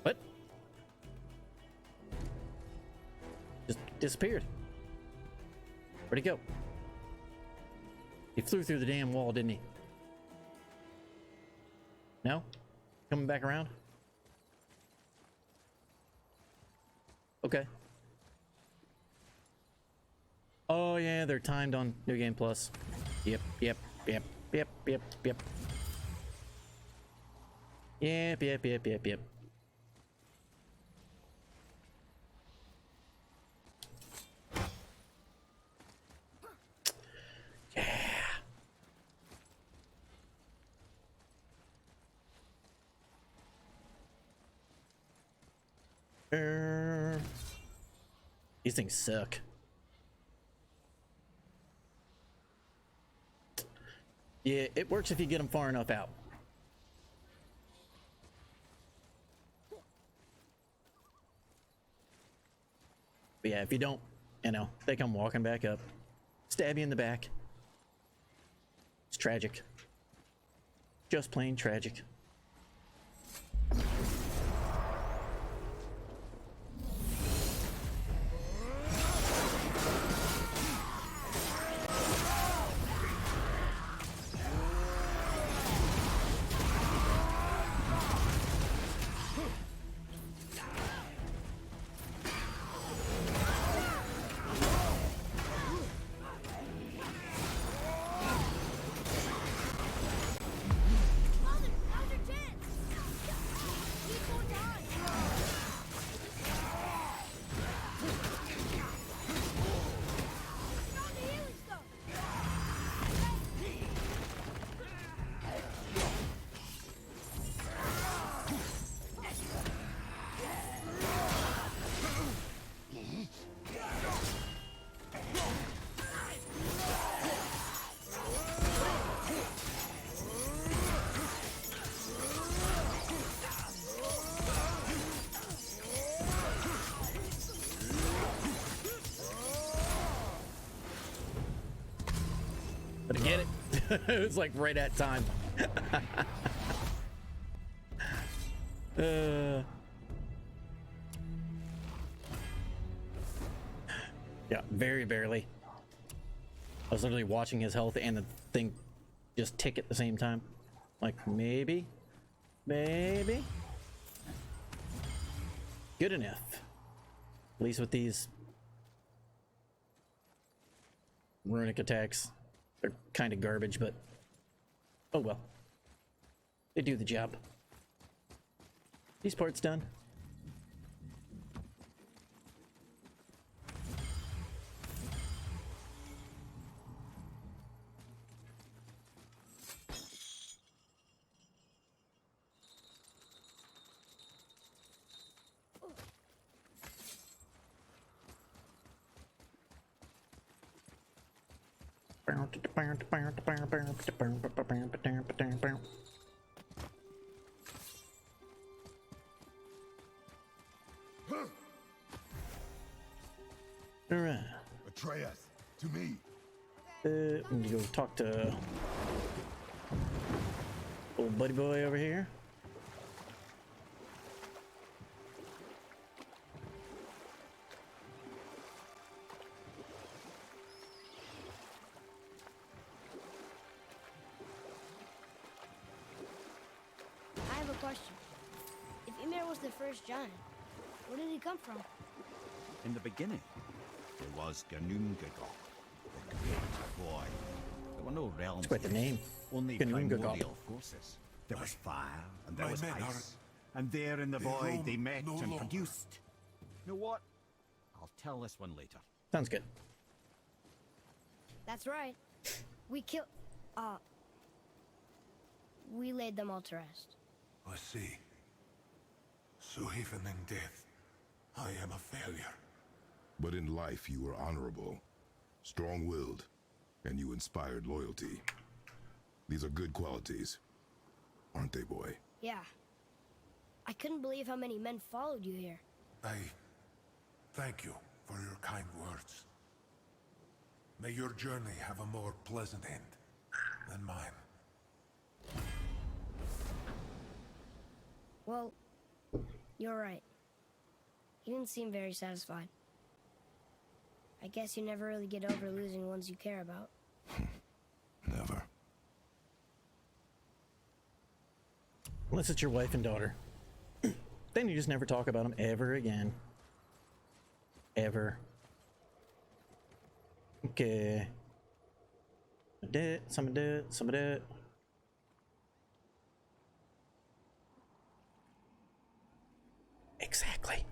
What? Just disappeared. Where'd he go? He flew through the damn wall, didn't he? No? Coming back around? Okay. Oh yeah, they're timed on New Game Plus. Yep. Yep. These things suck. Yeah, it works if you get them far enough out. But yeah, if you don't, you know, they come walking back up, stab you in the back. It's tragic. Just plain tragic. But I get it. It was like right at time. Yeah, very barely. I was literally watching his health and the thing just tick at the same time. Like, maybe. Good enough. At least with these runic attacks. They're kind of garbage, but oh well. They do the job. These parts done. All right. Atreus, to me. I'm gonna go talk to old buddy boy over here. question. If Ymir was the first giant, where did he come from? In the beginning, there was Ginnungagap, the great boy. There were no realms. That's quite the name. Only Ginnungagap. primordial forces. There was fire, and there my was men ice. And there in the void, they roam met no and longer. produced. You know what? I'll tell this one later. Sounds good. That's right. We killed... we laid them all to rest. I see. So even in death, I am a failure. But in life you were honorable, strong-willed, and you inspired loyalty. These are good qualities, aren't they, boy? Yeah. I couldn't believe how many men followed you here. I thank you for your kind words. May your journey have a more pleasant end than mine. Well, you're right. You didn't seem very satisfied. I guess you never really get over losing ones you care about. Never. Unless it's your wife and daughter. Then you just never talk about them ever again. Ever. Okay. Some of that. Exactly.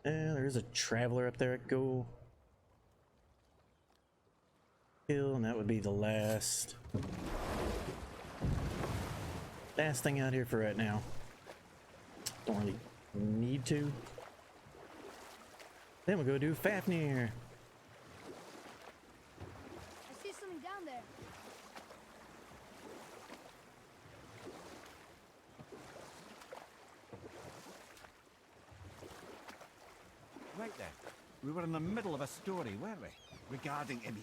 There's a traveler up there at go. Kill, and that would be the last thing out here for right now. Don't really need to. Then we'll go do Fafnir. I see something down there. Right then. We were in the middle of a story, weren't we? Regarding Ymir.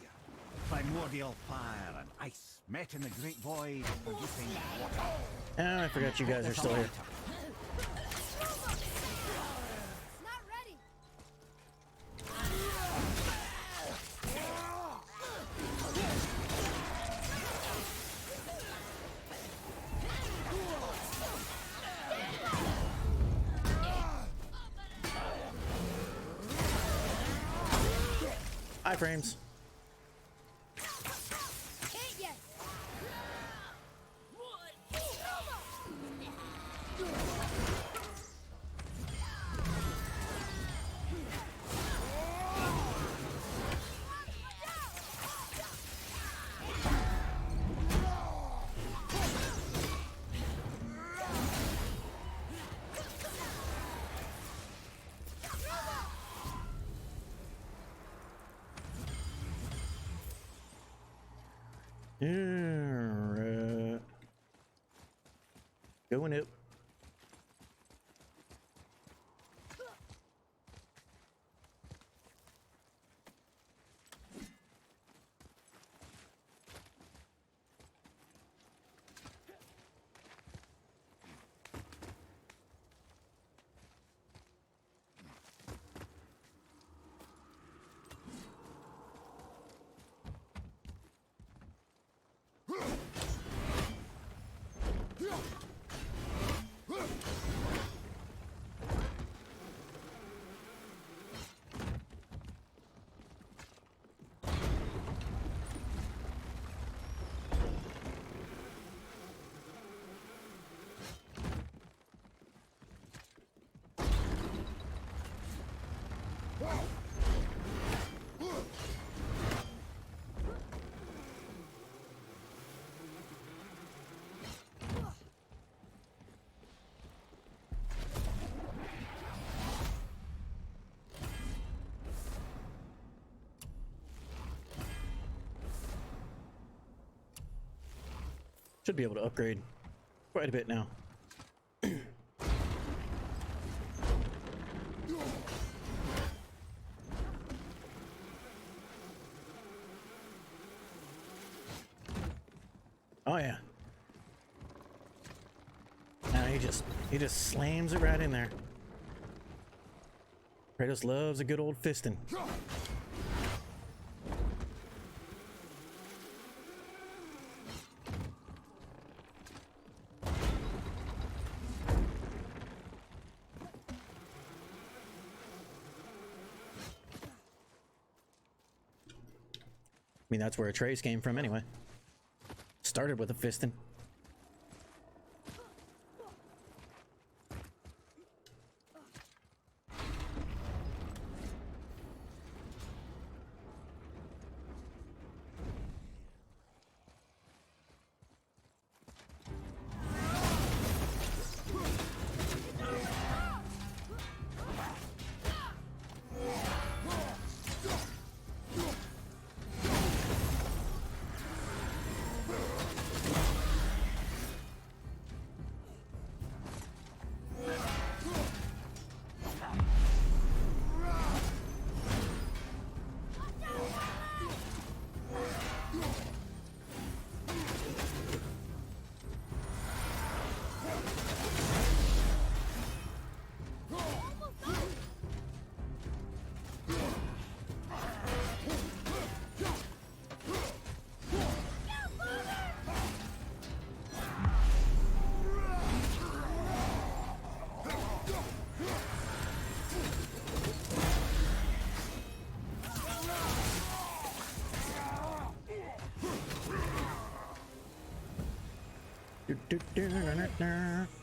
Primordial fire and ice met in the great void, producing water. Oh, I forgot you guys are still here. It's not ready. Iframes. Can't yet. Alright. Going up. Should be able to upgrade quite a bit now. Oh yeah. Now he just slams it right in there. Kratos loves a good old fisting. mean, that's where a trace came from anyway. Started with a fisting.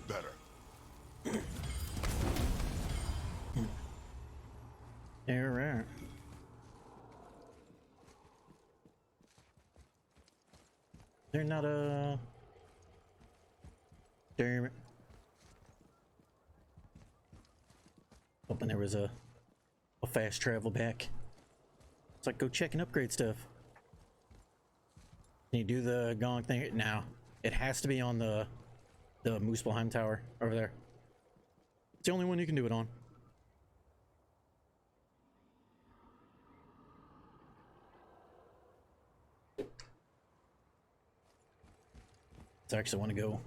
Better. Alright. They're not a... Damn it. Hoping there was a fast travel back. It's like, go check and upgrade stuff. Can you do the gong thing? Now, it has to be on the Muspelheim Tower over there. It's the only one you can do it on. So I actually want to go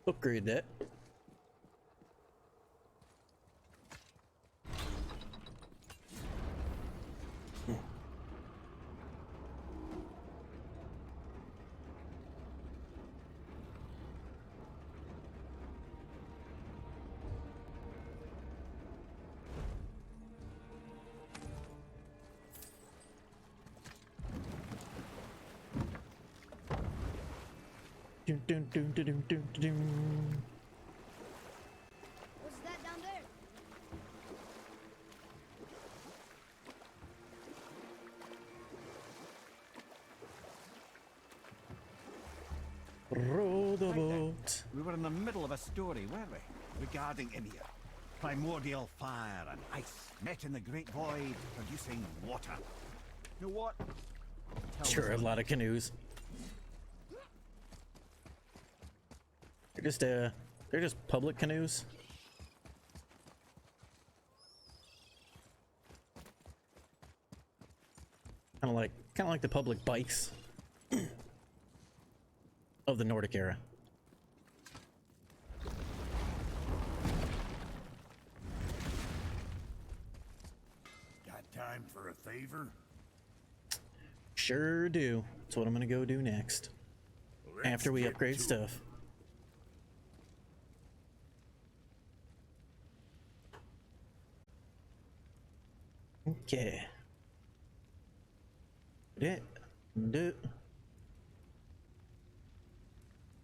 upgrade that. Dun, dun, dun, dun, dun, dun, dun. What's that down there? Row the Right then. boat. We were in the middle of a story, weren't we? Regarding Ymir. Primordial fire and ice met in the great void, producing water. You know what? Tell Sure, a us lot of canoes. They're just public canoes. Kind of like the public bikes of the Nordic era. Got time for a favor? Sure do. That's what I'm gonna go do next. Let's After we get upgrade to it. stuff. Okay. Do.